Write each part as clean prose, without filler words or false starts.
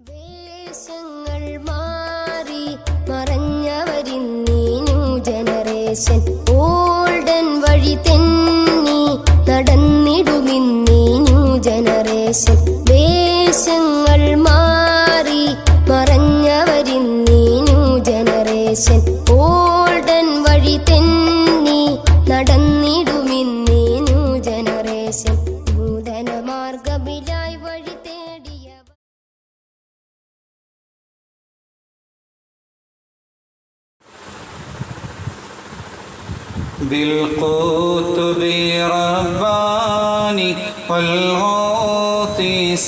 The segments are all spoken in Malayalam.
വേഷങ്ങൾ മാറി മറഞ്ഞവരിന്നീ ന്യൂ ജനറേഷൻ ഓൾഡൻ വഴി തെന്നി നടന്നിടുമിന്നീ ന്യൂ ജനറേഷൻ. വേഷങ്ങൾ മാറി മറഞ്ഞവരിന്നീ ന്യൂ ജനറേഷൻ ഓൾഡൻ വഴി തെന്നി നടന്നിടുമിന്നീ ന്യൂ ജനറേഷൻ. നൂതന മാർഗമിലായി വഴി തേടിയ بالقطب رباني والغوث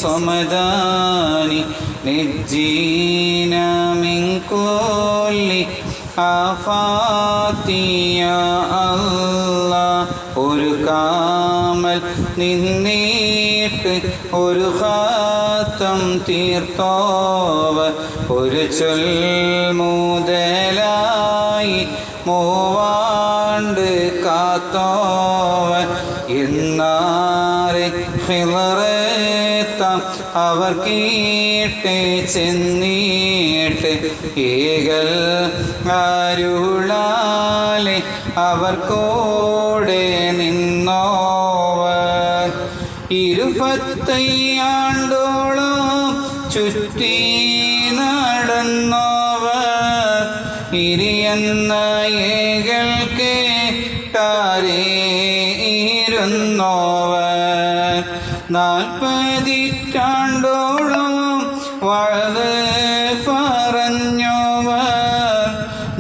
صمداني نجينا من كل آفات يا الله. ഒരു കാമൽ നിന്നീട്ട് ഒരു ഖാത്തം തീർത്തോവർ ഒരു ചൊൽ മുതലായി മൂവാണ്ട് കാത്തോവൻ. ഇന്നാരെ ഹിളറേത്താം അവർ കീട്ട് ചെന്നീട്ട് ഏകൽ അരുളാലെ അവർ കൂടെ നിന്നോവർ. 25 ചുറ്റി നടന്നോവർ ഇരിയെന്ന ഏകൾ കേട്ടാരേ ഇരുന്നോവർ. 40 വഴത് പറഞ്ഞോവർ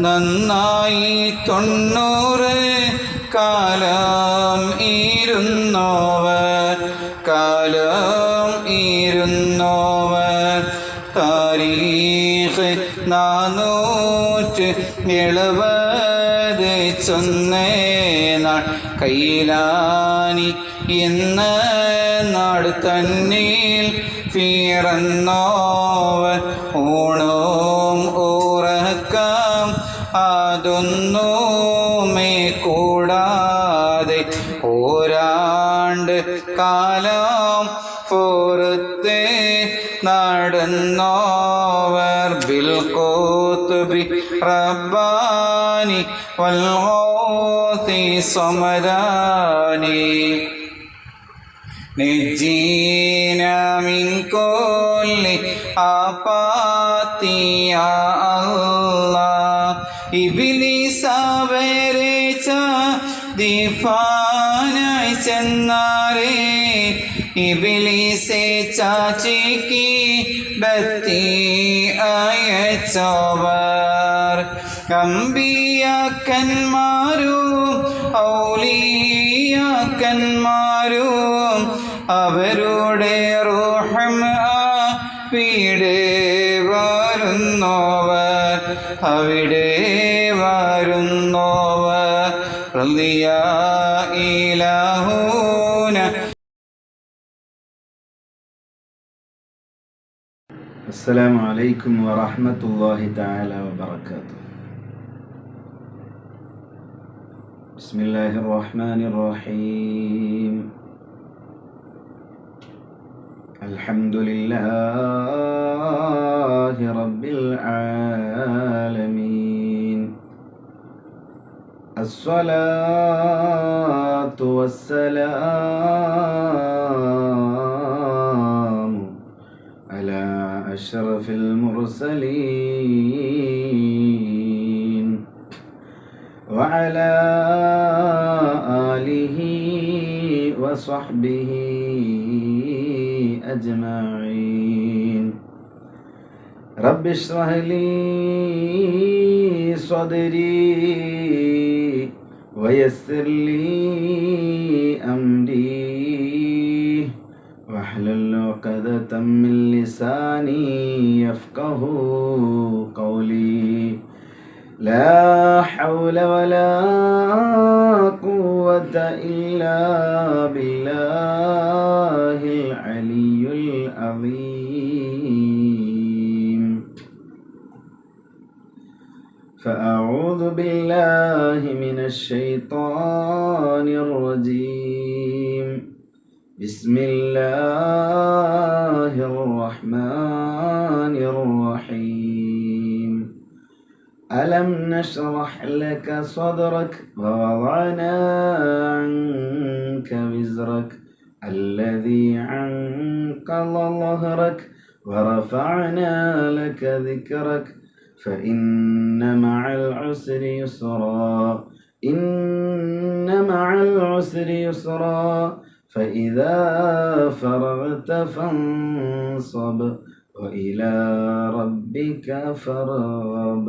നന്നായി 90 കാലം ഇരുന്നോവർ താരീഖ് 470 ചൊന്നേനാൾ കൈലാനി എന്ന നാട് തന്നിൽ പിറന്നോവൻ. ഊണും ഉറക്കം അതൊന്നുമേ കൂടാതെ ഓരാണ്ട് കാലം പുറത്തെ നടന്നോവർ. ബിൽഖുത്ബി റബ്ബാനി വൽഗൗസി സമദാനി നജ്ജീനാ മിൻ കുല്ലി ആഫാത്തി യാ അല്ലാഹ്. ഇബ്ലീസ് അവരെ ദിഫാനായി ചെന്നാരേ ഇബ്ലീസെ ചാച്ചിക്ക് ബത്തി അയച്ചവർ. അമ്പിയാക്കന്മാരും ഔലിയാക്കന്മാരും അവരുടെ റൂഹും അവിടെ വരുന്നോവർ. റളിയാ ഇലാഹൂന. السلام عليكم ورحمة الله تعالى وبركاته. بسم الله الرحمن الرحيم. الحمد لله رب العالمين. الصلاة والسلام على أشرف المرسلين وعلى آله وصحبه أجمعين. رب اشرح لي صدري ويسر لي أمري واحلل عقدة من لساني يفقه قولي. لا حول ولا قوة إلا بالله العلي العظيم. فأعوذ بالله من الشيطان الرجيم. بسم الله الرحمن ألم نشرح لك صدرك ووضعنا عنك وزرك الذي عنقض ظهرك ورفعنا لك ذكرك فإن مع العسر يسرا إن مع العسر يسرا فإذا فرغت فانصب وإلى ربك فارغب.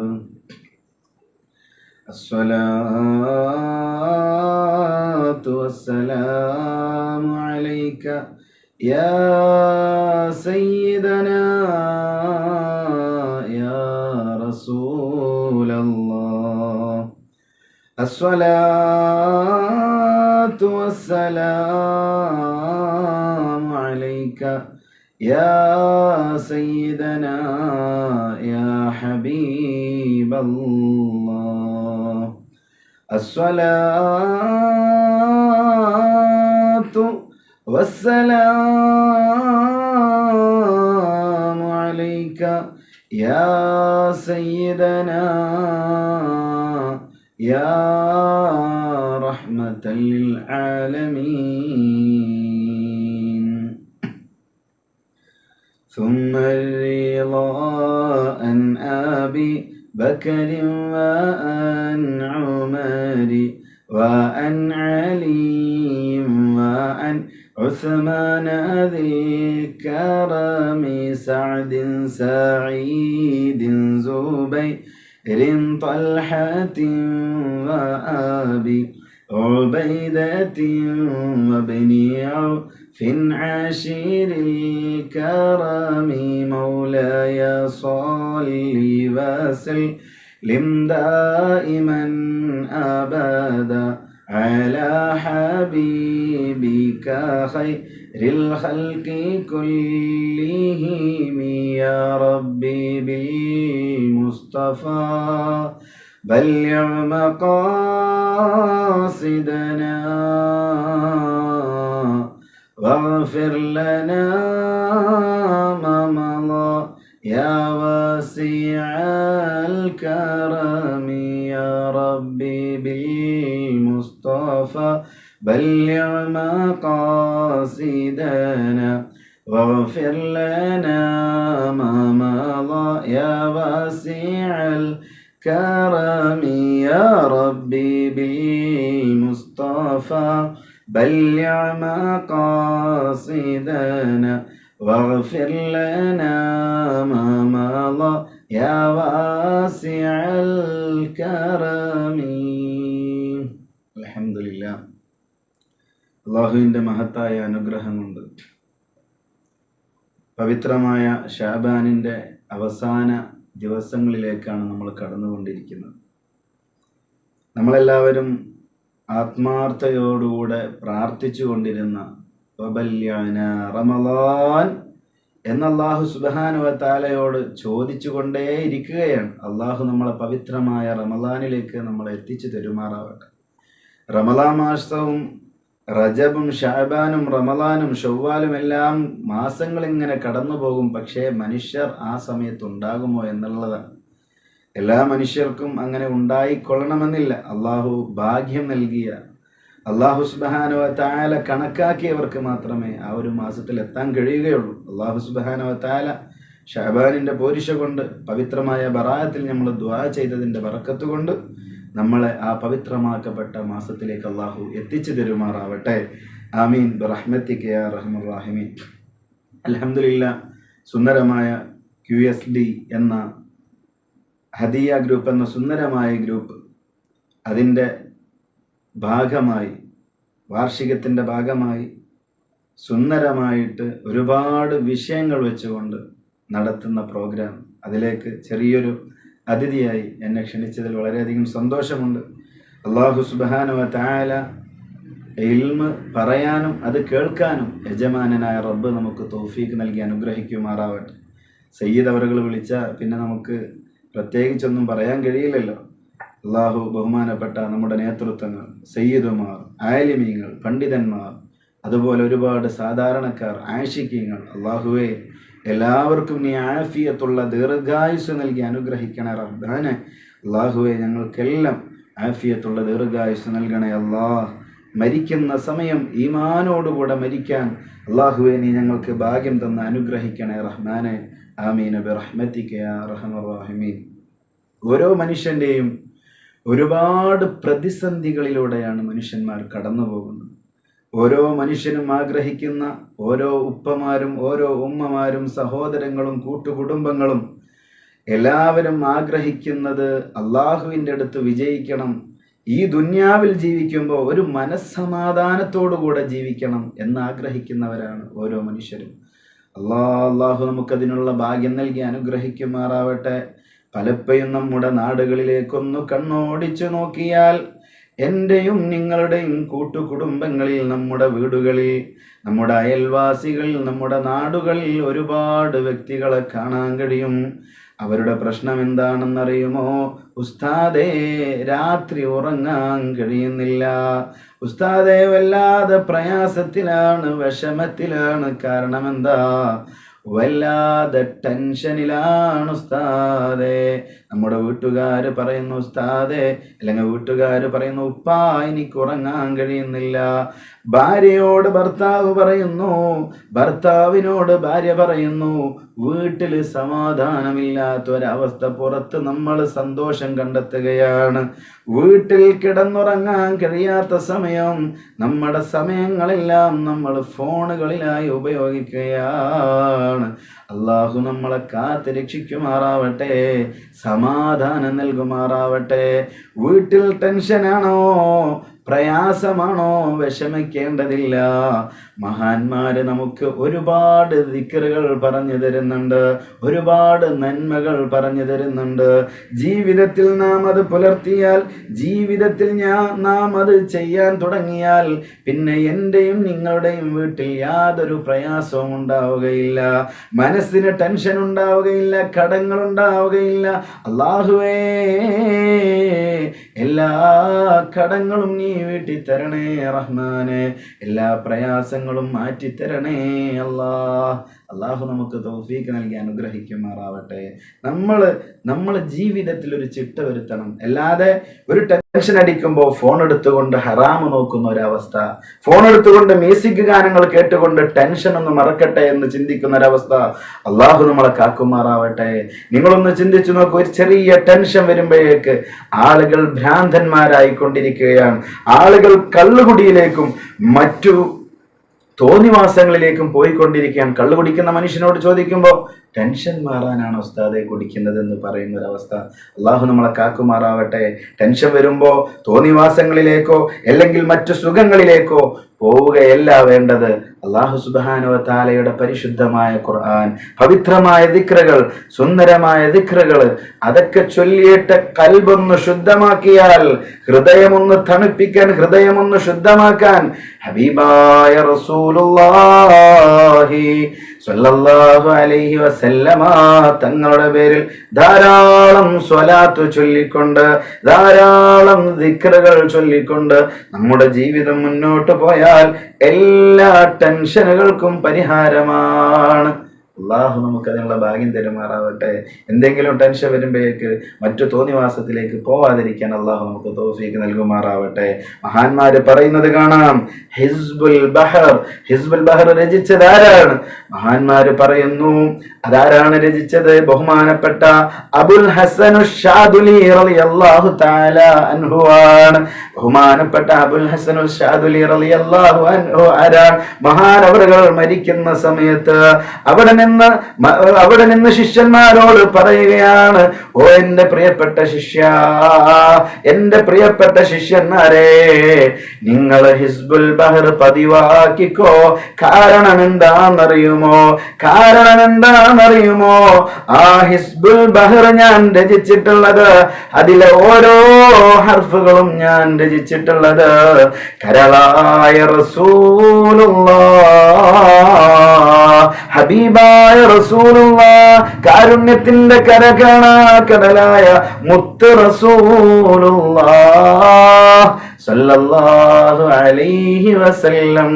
الصلاة والسلام عليك يا سيدنا يا رسول الله. الصلاة والسلام عليك يا سيدنا يا حبيب الله. الصلاة والسلام عليك يا سيدنا يا رحمة للعالمين. ثم الرضا عن أبي بكر وعن عمر وعن علي وعن عثمان ذي الكرم سعد سعيد زبير طلحة وأبي عبيدة وابن عوف عشير الكرم مولاي صل وسلم دائما أبدا على حبيبك خير الخلق كلهم يا ربي بالمصطفى بلغ مقاصدنا واغفر لنا ما مضى يا واسع الكرم يا ربي بالمصطفى بلغ مقاصدنا واغفر لنا ما مضى يا واسع الكرم يا ربي بالمصطفى بلغ مقاصدنا واغفر لنا ما مضى يا واسع الكرم. അൽഹംദുലില്ലാഹ്. അല്ലാഹുവിൻ്റെ മഹത്തായ അനുഗ്രഹം കൊണ്ട് പവിത്രമായ ശഅബാനിൻ്റെ അവസാന ദിവസങ്ങളിലേക്കാണ് നമ്മൾ കടന്നുകൊണ്ടിരിക്കുന്നത്. നമ്മളെല്ലാവരും ആത്മാർത്ഥതയോടുകൂടെ പ്രാർത്ഥിച്ചു കൊണ്ടിരുന്ന റമളാൻ എന്ന അല്ലാഹു സുബ്ഹാനഹു വ തആലയോട് ചോദിച്ചു കൊണ്ടേയിരിക്കുകയാണ്. അല്ലാഹു നമ്മളെ പവിത്രമായ റമളാനിലേക്ക് നമ്മളെ എത്തിച്ചു തരുമാറാവട്ടെ. റമളാൻ മാസവും റജബും ഷഅബാനും റമളാനും ഷവ്വാലും എല്ലാം മാസങ്ങൾ ഇങ്ങനെ കടന്നു പോകും. പക്ഷേ മനുഷ്യർ ആ സമയത്ത് ഉണ്ടാകുമോ എന്നുള്ളതാണ്. എല്ലാ മനുഷ്യർക്കും അങ്ങനെ ഉണ്ടായിക്കൊള്ളണമെന്നില്ല. അള്ളാഹു ഭാഗ്യം നൽകിയ അള്ളാഹു സുബ്ഹാനഹു വ തആല കണക്കാക്കിയവർക്ക് മാത്രമേ ആ ഒരു മാസത്തിൽ എത്താൻ കഴിയുകയുള്ളൂ. അള്ളാഹു സുബ്ഹാനഹു വ തആല ഷഅബാനിൻ്റെ പോരിശ കൊണ്ട് പവിത്രമായ ബറാഅത്തിൽ നമ്മൾ ദുആ ചെയ്തതിൻ്റെ ബറക്കത്ത് കൊണ്ട് നമ്മളെ ആ പവിത്രമാക്കപ്പെട്ട മാസത്തിലേക്ക് അള്ളാഹു എത്തിച്ചു തരുമാറാവട്ടെ. ആമീൻ ബിറഹ്മതിക യാ അർഹമർ റഹീമീൻ. അൽഹംദുലില്ലാഹ്. സുന്ദരമായ QSD എന്ന ഹദിയ ഗ്രൂപ്പ് എന്ന സുന്ദരമായ ഗ്രൂപ്പ്, അതിൻ്റെ ഭാഗമായി വാർഷികത്തിൻ്റെ ഭാഗമായി സുന്ദരമായിട്ട് ഒരുപാട് വിഷയങ്ങൾ വെച്ചുകൊണ്ട് നടത്തുന്ന പ്രോഗ്രാം, അതിലേക്ക് ചെറിയൊരു അതിഥിയായി എന്നെ ക്ഷണിച്ചതിൽ വളരെയധികം സന്തോഷമുണ്ട്. അല്ലാഹു സുബ്ഹാനഹു വ തആല ഇൽമ് പറയാനും അത് കേൾക്കാനും യജമാനനായ റബ്ബ് നമുക്ക് തൗഫീഖ് നൽകി അനുഗ്രഹിക്കുമാറാവട്ടെ. സയ്യിദ് അവറുകൾ വിളിച്ചാൽ പിന്നെ നമുക്ക് പ്രത്യേകിച്ചൊന്നും പറയാൻ കഴിയില്ലല്ലോ. അള്ളാഹു ബഹുമാനപ്പെട്ട നമ്മുടെ നേതൃത്വങ്ങൾ, സയ്യിദുമാർ, ആലിമീങ്ങൾ, പണ്ഡിതന്മാർ, അതുപോലെ ഒരുപാട് സാധാരണക്കാർ, ആശിക്കീങ്ങൾ, അള്ളാഹുവേ എല്ലാവർക്കും നീ ആഫിയത്തുള്ള ദീർഘായുസ് നൽകി അനുഗ്രഹിക്കണേ റബ്ബാനെ. അള്ളാഹുവെ ഞങ്ങൾക്കെല്ലാം ആഫിയത്തുള്ള ദീർഘായുസ് നൽകണേ അല്ലാ. മരിക്കുന്ന സമയം ഈമാനോടുകൂടെ മരിക്കാൻ അള്ളാഹുവെ നീ ഞങ്ങൾക്ക് ഭാഗ്യം തന്ന് അനുഗ്രഹിക്കണേ റഹ്മാനെ. ആമീൻ ബിറഹ്മതിക യാ അർഹമർ റഹീമീൻ. ഓരോ മനുഷ്യൻ്റെയും ഒരുപാട് പ്രതിസന്ധികളിലൂടെയാണ് മനുഷ്യന്മാർ കടന്നു പോകുന്നത്. ഓരോ മനുഷ്യനും ആഗ്രഹിക്കുന്ന ഓരോ ഉപ്പമാരും ഓരോ ഉമ്മമാരും സഹോദരങ്ങളും കൂട്ടുകുടുംബങ്ങളും എല്ലാവരും ആഗ്രഹിക്കുന്നത് അള്ളാഹുവിൻ്റെ അടുത്ത് വിജയിക്കണം, ഈ ദുന്യാവിൽ ജീവിക്കുമ്പോൾ ഒരു മനസ്സമാധാനത്തോടുകൂടെ ജീവിക്കണം എന്നാഗ്രഹിക്കുന്നവരാണ് ഓരോ മനുഷ്യരും. അള്ളാഹു നമുക്കതിനുള്ള ഭാഗ്യം നൽകി അനുഗ്രഹിക്കുമാറാവട്ടെ. പലപ്പോഴും നമ്മുടെ നാടുകളിലേക്കൊന്ന് കണ്ണോടിച്ചു നോക്കിയാൽ എൻ്റെയും നിങ്ങളുടെയും കൂട്ടുകുടുംബങ്ങളിൽ, നമ്മുടെ വീടുകളിൽ, നമ്മുടെ അയൽവാസികളിൽ, നമ്മുടെ നാടുകളിൽ ഒരുപാട് വ്യക്തികളെ കാണാൻ കഴിയും. അവരുടെ പ്രശ്നം എന്താണെന്നറിയുമോ? ഉസ്താദേ, രാത്രി ഉറങ്ങാൻ കഴിയുന്നില്ല. ഉസ്താദേ, വല്ലാതെ പ്രയാസത്തിലാണ്, വിഷമത്തിലാണ്. കാരണം എന്താ? വല്ലാതെ ടെൻഷനിലാണ് ഉസ്താദേ. നമ്മുടെ വീട്ടുകാർ പറയുന്നു ഉസ്താദേ, അല്ലെങ്കിൽ വീട്ടുകാർ പറയുന്നു ഉപ്പാ എനിക്ക് ഉറങ്ങാൻ കഴിയുന്നില്ല. ഭാര്യയോട് ഭർത്താവ് പറയുന്നു, ഭർത്താവിനോട് ഭാര്യ പറയുന്നു. വീട്ടിൽ സമാധാനമില്ലാത്തൊരവസ്ഥ. പുറത്ത് നമ്മൾ സന്തോഷം കണ്ടെത്തുകയാണ്. വീട്ടിൽ കിടന്നുറങ്ങാൻ കഴിയാത്ത സമയം നമ്മുടെ സമയങ്ങളെല്ലാം നമ്മൾ ഫോണുകളിലായി ഉപയോഗിക്കുകയാണ്. അള്ളാഹു നമ്മളെ കാത്ത് രക്ഷിക്കുമാറാവട്ടെ, സമാധാനം നൽകുമാറാവട്ടെ. വീട്ടിൽ ടെൻഷനാണോ, പ്രയാസമാണോ? വിഷമിക്കേണ്ടതില്ല. മഹാന്മാര് നമുക്ക് ഒരുപാട് ദിക്റുകൾ പറഞ്ഞു തരുന്നുണ്ട്, ഒരുപാട് നന്മകൾ പറഞ്ഞു തരുന്നുണ്ട്. ജീവിതത്തിൽ നാം അത് പുലർത്തിയാൽ, ജീവിതത്തിൽ നാം അത് ചെയ്യാൻ തുടങ്ങിയാൽ പിന്നെ എൻ്റെയും നിങ്ങളുടെയും വീട്ടിൽ യാതൊരു പ്രയാസവും ഉണ്ടാവുകയില്ല, മനസ്സിന് ടെൻഷൻ ഉണ്ടാവുകയില്ല, കടങ്ങൾ ഉണ്ടാവുകയില്ല. അല്ലാഹുവേ, എല്ലാ കടങ്ങളും നീ വീട്ടി തരണേ റഹ്മാനെ, എല്ലാ പ്രയാസങ്ങളും മാറ്റിത്തരണേ അല്ലാഹു നമുക്ക് തൗഫീഖ് നൽകി അനുഗ്രഹിക്കുമാറാവട്ടെ. നമ്മൾ ജീവിതത്തിൽ ഒരു ചിട്ട വരുത്തണം. അല്ലാതെ ഒരു ടെൻഷൻ അടിക്കുമ്പോൾ ഫോൺ എടുത്തുകൊണ്ട് ഹറാമ് നോക്കുന്ന ഒരവസ്ഥ, ഫോൺ എടുത്തുകൊണ്ട് മ്യൂസിക് ഗാനങ്ങൾ കേട്ടുകൊണ്ട് ടെൻഷൻ ഒന്ന് മറക്കട്ടെ എന്ന് ചിന്തിക്കുന്ന ഒരവസ്ഥ, അള്ളാഹു നമ്മളെ കാക്കുമാറാവട്ടെ. നിങ്ങളൊന്ന് ചിന്തിച്ചു നോക്കൂ, ഒരു ചെറിയ ടെൻഷൻ വരുമ്പോഴേക്ക് ആളുകൾ ഭ്രാന്തന്മാരായിക്കൊണ്ടിരിക്കുകയാണ്. ആളുകൾ കള്ളുകുടിയിലേക്കും മറ്റു തോന്നിവാസങ്ങളിലേക്കും പോയിക്കൊണ്ടിരിക്കുകയാണ്. കള്ളു കുടിക്കുന്ന മനുഷ്യനോട് ചോദിക്കുമ്പോൾ ടെൻഷൻ മാറാനാണ് ഉസ്താദെ കുടിക്കുന്നതെന്ന് പറയുന്ന ഒരവസ്ഥ. അള്ളാഹു നമ്മളെ കാക്കുമാറാവട്ടെ. ടെൻഷൻ വരുമ്പോൾ തോന്നിവാസങ്ങളിലേക്കോ അല്ലെങ്കിൽ മറ്റു സുഖങ്ങളിലേക്കോ പോവുകയല്ല വേണ്ടത്. അല്ലാഹു സുബ്ഹാനഹു വ തആലയുടെ പരിശുദ്ധമായ ഖുർആൻ, പവിത്രമായ ദിക്റുകൾ, സുന്ദരമായ ദിക്റുകൾ, അതൊക്കെ ചൊല്ലിയിട്ട് കൽബൊന്ന് ശുദ്ധമാക്കിയാൽ, ഹൃദയമൊന്ന് തണുപ്പിക്കാൻ, ഹൃദയമൊന്ന് ശുദ്ധമാക്കാൻ ഹബീബായ റസൂലുള്ളാഹി സ്വല്ലല്ലാഹു അലൈഹി വസല്ലമ തങ്ങളുടെ പേരിൽ ധാരാളം സ്വലാത്ത് ചൊല്ലിക്കൊണ്ട്, ധാരാളം ദിക്റുകൾ ചൊല്ലിക്കൊണ്ട് നമ്മുടെ ജീവിതം മുന്നോട്ട് പോയാൽ എല്ലാ ടെൻഷനുകൾക്കും പരിഹാരമാണ്. അള്ളാഹു നമുക്ക് അതിനുള്ള ഭാഗ്യം തരുമാറാവട്ടെ. എന്തെങ്കിലും ടെൻഷൻ വരുമ്പോഴേക്ക് മറ്റു തോന്നിവാസത്തിലേക്ക് പോവാതിരിക്കാൻ അള്ളാഹു നമുക്ക് തൗഫീഖ് നൽകുമാറാവട്ടെ. മഹാന്മാര് പറയുന്നത് കാണാം, ഹിസ്ബുൽ ബഹർ രചിച്ചത് ആരാണ്? മഹാന്മാര് പറയുന്നു, അതാരാണ് രചിച്ചത്? ബഹുമാനപ്പെട്ട അബുൽ ഹസൻ അശ്ശാദുലി റളിയല്ലാഹു തആല അൻഹു ആണ്. ബഹുമാനപ്പെട്ട അബുൽ ഹസൻ അശ്ശാദുലി റളിയല്ലാഹു അൻഹു ആരാണ്? മഹാനവറുകൾ മരിക്കുന്ന സമയത്ത് അവിടെ നിന്ന് ശിഷ്യന്മാരോട് പറയുകയാണ്, ഓ എന്റെ പ്രിയപ്പെട്ട ശിഷ്യ, എന്റെ പ്രിയപ്പെട്ട ശിഷ്യന്മാരെ, നിങ്ങൾ ഹിസ്ബുൽ ബഹർ പതിവാക്കിക്കോ. കാരണം എന്താണെന്നറിയുമോ? ആ ഹിസ്ബുൽ ബഹർ ഞാൻ രചിച്ചിട്ടുള്ളത്, അതിലെ ഓരോ ഹർഫുകളും ഞാൻ രചിച്ചിട്ടുള്ളത് കരളായ റസൂലുള്ളാഹ്, ഹബീബായ റസൂലുള്ളാഹ്, കാരുണ്യത്തിന്റെ കരകണ കടലായ മുത്ത് റസൂലുള്ളാഹ് സല്ലല്ലാഹു അലൈഹി വസല്ലം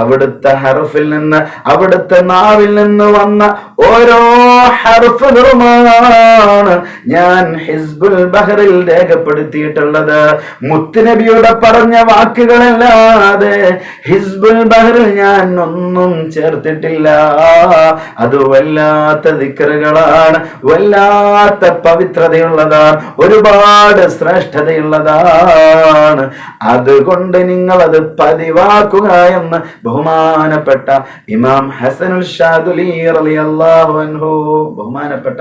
അവിടുത്തെ ഹർഫിൽ നിന്ന്, അവിടുത്തെ നാവിൽ നിന്ന് വന്ന ഓരോ ഹർഫുകളുമാണ് ഞാൻ ഹിസ്ബുൽ ബഹറിൽ രേഖപ്പെടുത്തിയിട്ടുള്ളത്. മുത്തുനബിയുടെ പറഞ്ഞ വാക്കുകളല്ലാതെ ഹിസ്ബുൽ ബഹറിൽ ഞാൻ ഒന്നും ചേർത്തിട്ടില്ല. അത് വല്ലാത്ത ദിക്റുകളാണ്, വല്ലാത്ത പവിത്രതയുള്ളതാണ്, ഒരുപാട് ശ്രേഷ്ഠതയുള്ളതാണ്. അതുകൊണ്ട് നിങ്ങൾ അത് പതിവാക്കുക എന്ന് ബഹുമാനപ്പെട്ട ഇമാം ഹസനുൽ ഷാദുലി റളിയല്ലാഹു അൻഹു, ബഹുമാനപ്പെട്ട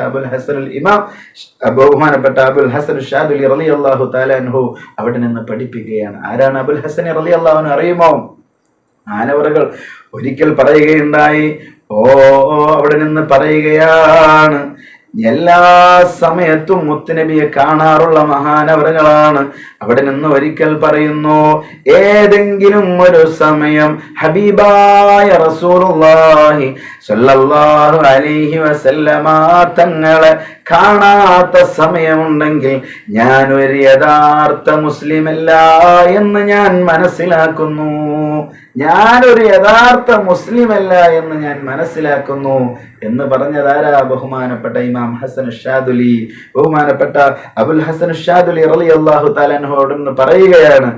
അബുൽ ഹസൻ ഷാദുലി റളിയല്ലാഹു തആല അൻഹു അവിടെ നിന്ന് പഠിപ്പിക്കുകയാണ്. ആരാണ് അബുൽ ഹസൻ റളിയല്ലാഹു അൻഹു അറിയുമോ? മാനവറുകൾ ഒരിക്കൽ പറയുകയുണ്ടായി, അവിടെ നിന്ന് പറയുകയാണ്, എല്ലാ സമയത്തും മുത്തുനബിയെ കാണാറുള്ള മഹാനവറുകളാണ്. അവിടെ നിന്ന് ഒരിക്കൽ പറയുന്നു, ഏതെങ്കിലും ഒരു സമയം ഹബീബായ റസൂലുള്ളാഹി സ്വല്ലല്ലാഹു അലൈഹി വസല്ലമ തങ്ങളെ കാണാത്ത സമയമുണ്ടെങ്കിൽ ഞാൻ ഒരു യഥാർത്ഥ മുസ്ലിമല്ല എന്ന് ഞാൻ മനസ്സിലാക്കുന്നു. ഞാനൊരു യഥാർത്ഥ മുസ്ലിമല്ല എന്ന് ഞാൻ മനസ്സിലാക്കുന്നു എന്ന് പറഞ്ഞതാരാ? ബഹുമാനപ്പെട്ട ഇമാം ഹസൻ ഷാദുലി, ബഹുമാനപ്പെട്ട അബുൽ ഹസൻ ഷാദുലി റളിയല്ലാഹു തആല അൻഹുവോട് പറയുകയാണ്,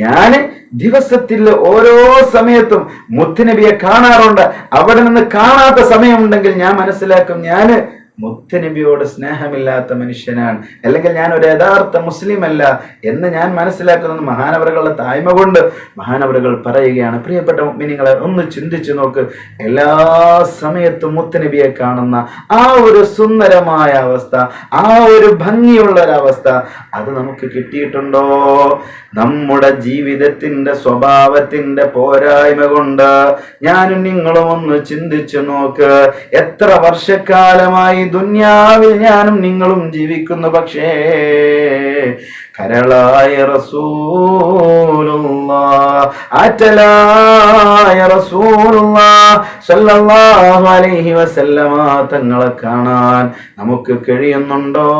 ഞാൻ ദിവസത്തിൽ ഓരോ സമയത്തും മുത്തുനബിയെ കാണാറുണ്ട്. അവിടെ നിന്ന് കാണാത്ത സമയമുണ്ടെങ്കിൽ ഞാൻ മനസ്സിലാക്കും ഞാൻ മുത്തുനബിയോട് സ്നേഹമില്ലാത്ത മനുഷ്യനാണ്, അല്ലെങ്കിൽ ഞാൻ ഒരു യഥാർത്ഥ മുസ്ലിം അല്ല എന്ന് ഞാൻ മനസ്സിലാക്കുന്നത് മഹാനവറുകളുടെ തായ്മ കൊണ്ട് മഹാനവറുകൾ പറയുകയാണ്. പ്രിയപ്പെട്ട മുഅ്മിനീങ്ങളെ, ഒന്ന് ചിന്തിച്ചു നോക്ക്. എല്ലാ സമയത്തും മുത്തുനബിയെ കാണുന്ന ആ ഒരു സുന്ദരമായ അവസ്ഥ, ആ ഒരു ഭംഗിയുള്ള ഒരവസ്ഥ, അത് നമുക്ക് കിട്ടിയിട്ടുണ്ടോ? നമ്മുടെ ജീവിതത്തിന്റെ സ്വഭാവത്തിന്റെ പോരായ്മ കൊണ്ട് ഞാനും നിങ്ങളും ഒന്ന് ചിന്തിച്ചു നോക്ക്. എത്ര വർഷക്കാലമായി ദുനിയാവിൽ ഞാനും നിങ്ങളും ജീവിക്കുന്നു, പക്ഷേ കരളായ റസൂലുള്ളാഹ്, ആറ്റലായ റസൂലുള്ളാഹ് സ്വല്ലല്ലാഹു അലൈഹി വസല്ലമ തങ്ങളെ കാണാൻ നമുക്ക് കഴിയുന്നുണ്ടോ?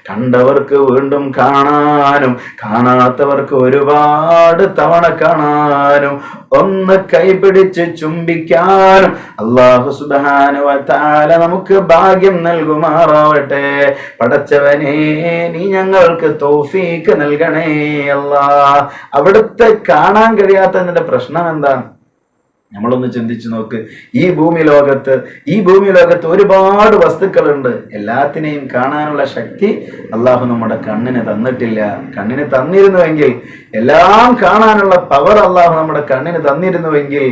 കണ്ടവർക്ക് വീണ്ടും കാണാനും കാണാത്തവർക്ക് ഒരുപാട് തവണ കാണാനും ഒന്ന് കൈപിടിച്ച് ചുംബിക്കാനും അല്ലാഹു സുബ്ഹാനഹു വ തആല നമുക്ക് ഭാഗ്യം നൽകുമാറാവട്ടെ. പടച്ചവനേ, നീ ഞങ്ങൾക്ക് തൗഫീക്ക് നൽകണേ അല്ലാഹ്. അവിടുത്തെ കാണാൻ കഴിയാത്തതിന്റെ പ്രശ്നം എന്താണ്? നമ്മളൊന്ന് ചിന്തിച്ചു നോക്ക്. ഈ ഭൂമി ലോകത്ത് ഒരുപാട് വസ്തുക്കളുണ്ട്. എല്ലാത്തിനെയും കാണാനുള്ള ശക്തി അള്ളാഹു നമ്മുടെ കണ്ണിന് തന്നിട്ടില്ല. കണ്ണിന് തന്നിരുന്നുവെങ്കിൽ, എല്ലാം കാണാനുള്ള പവർ അള്ളാഹു നമ്മുടെ കണ്ണിന് തന്നിരുന്നുവെങ്കിൽ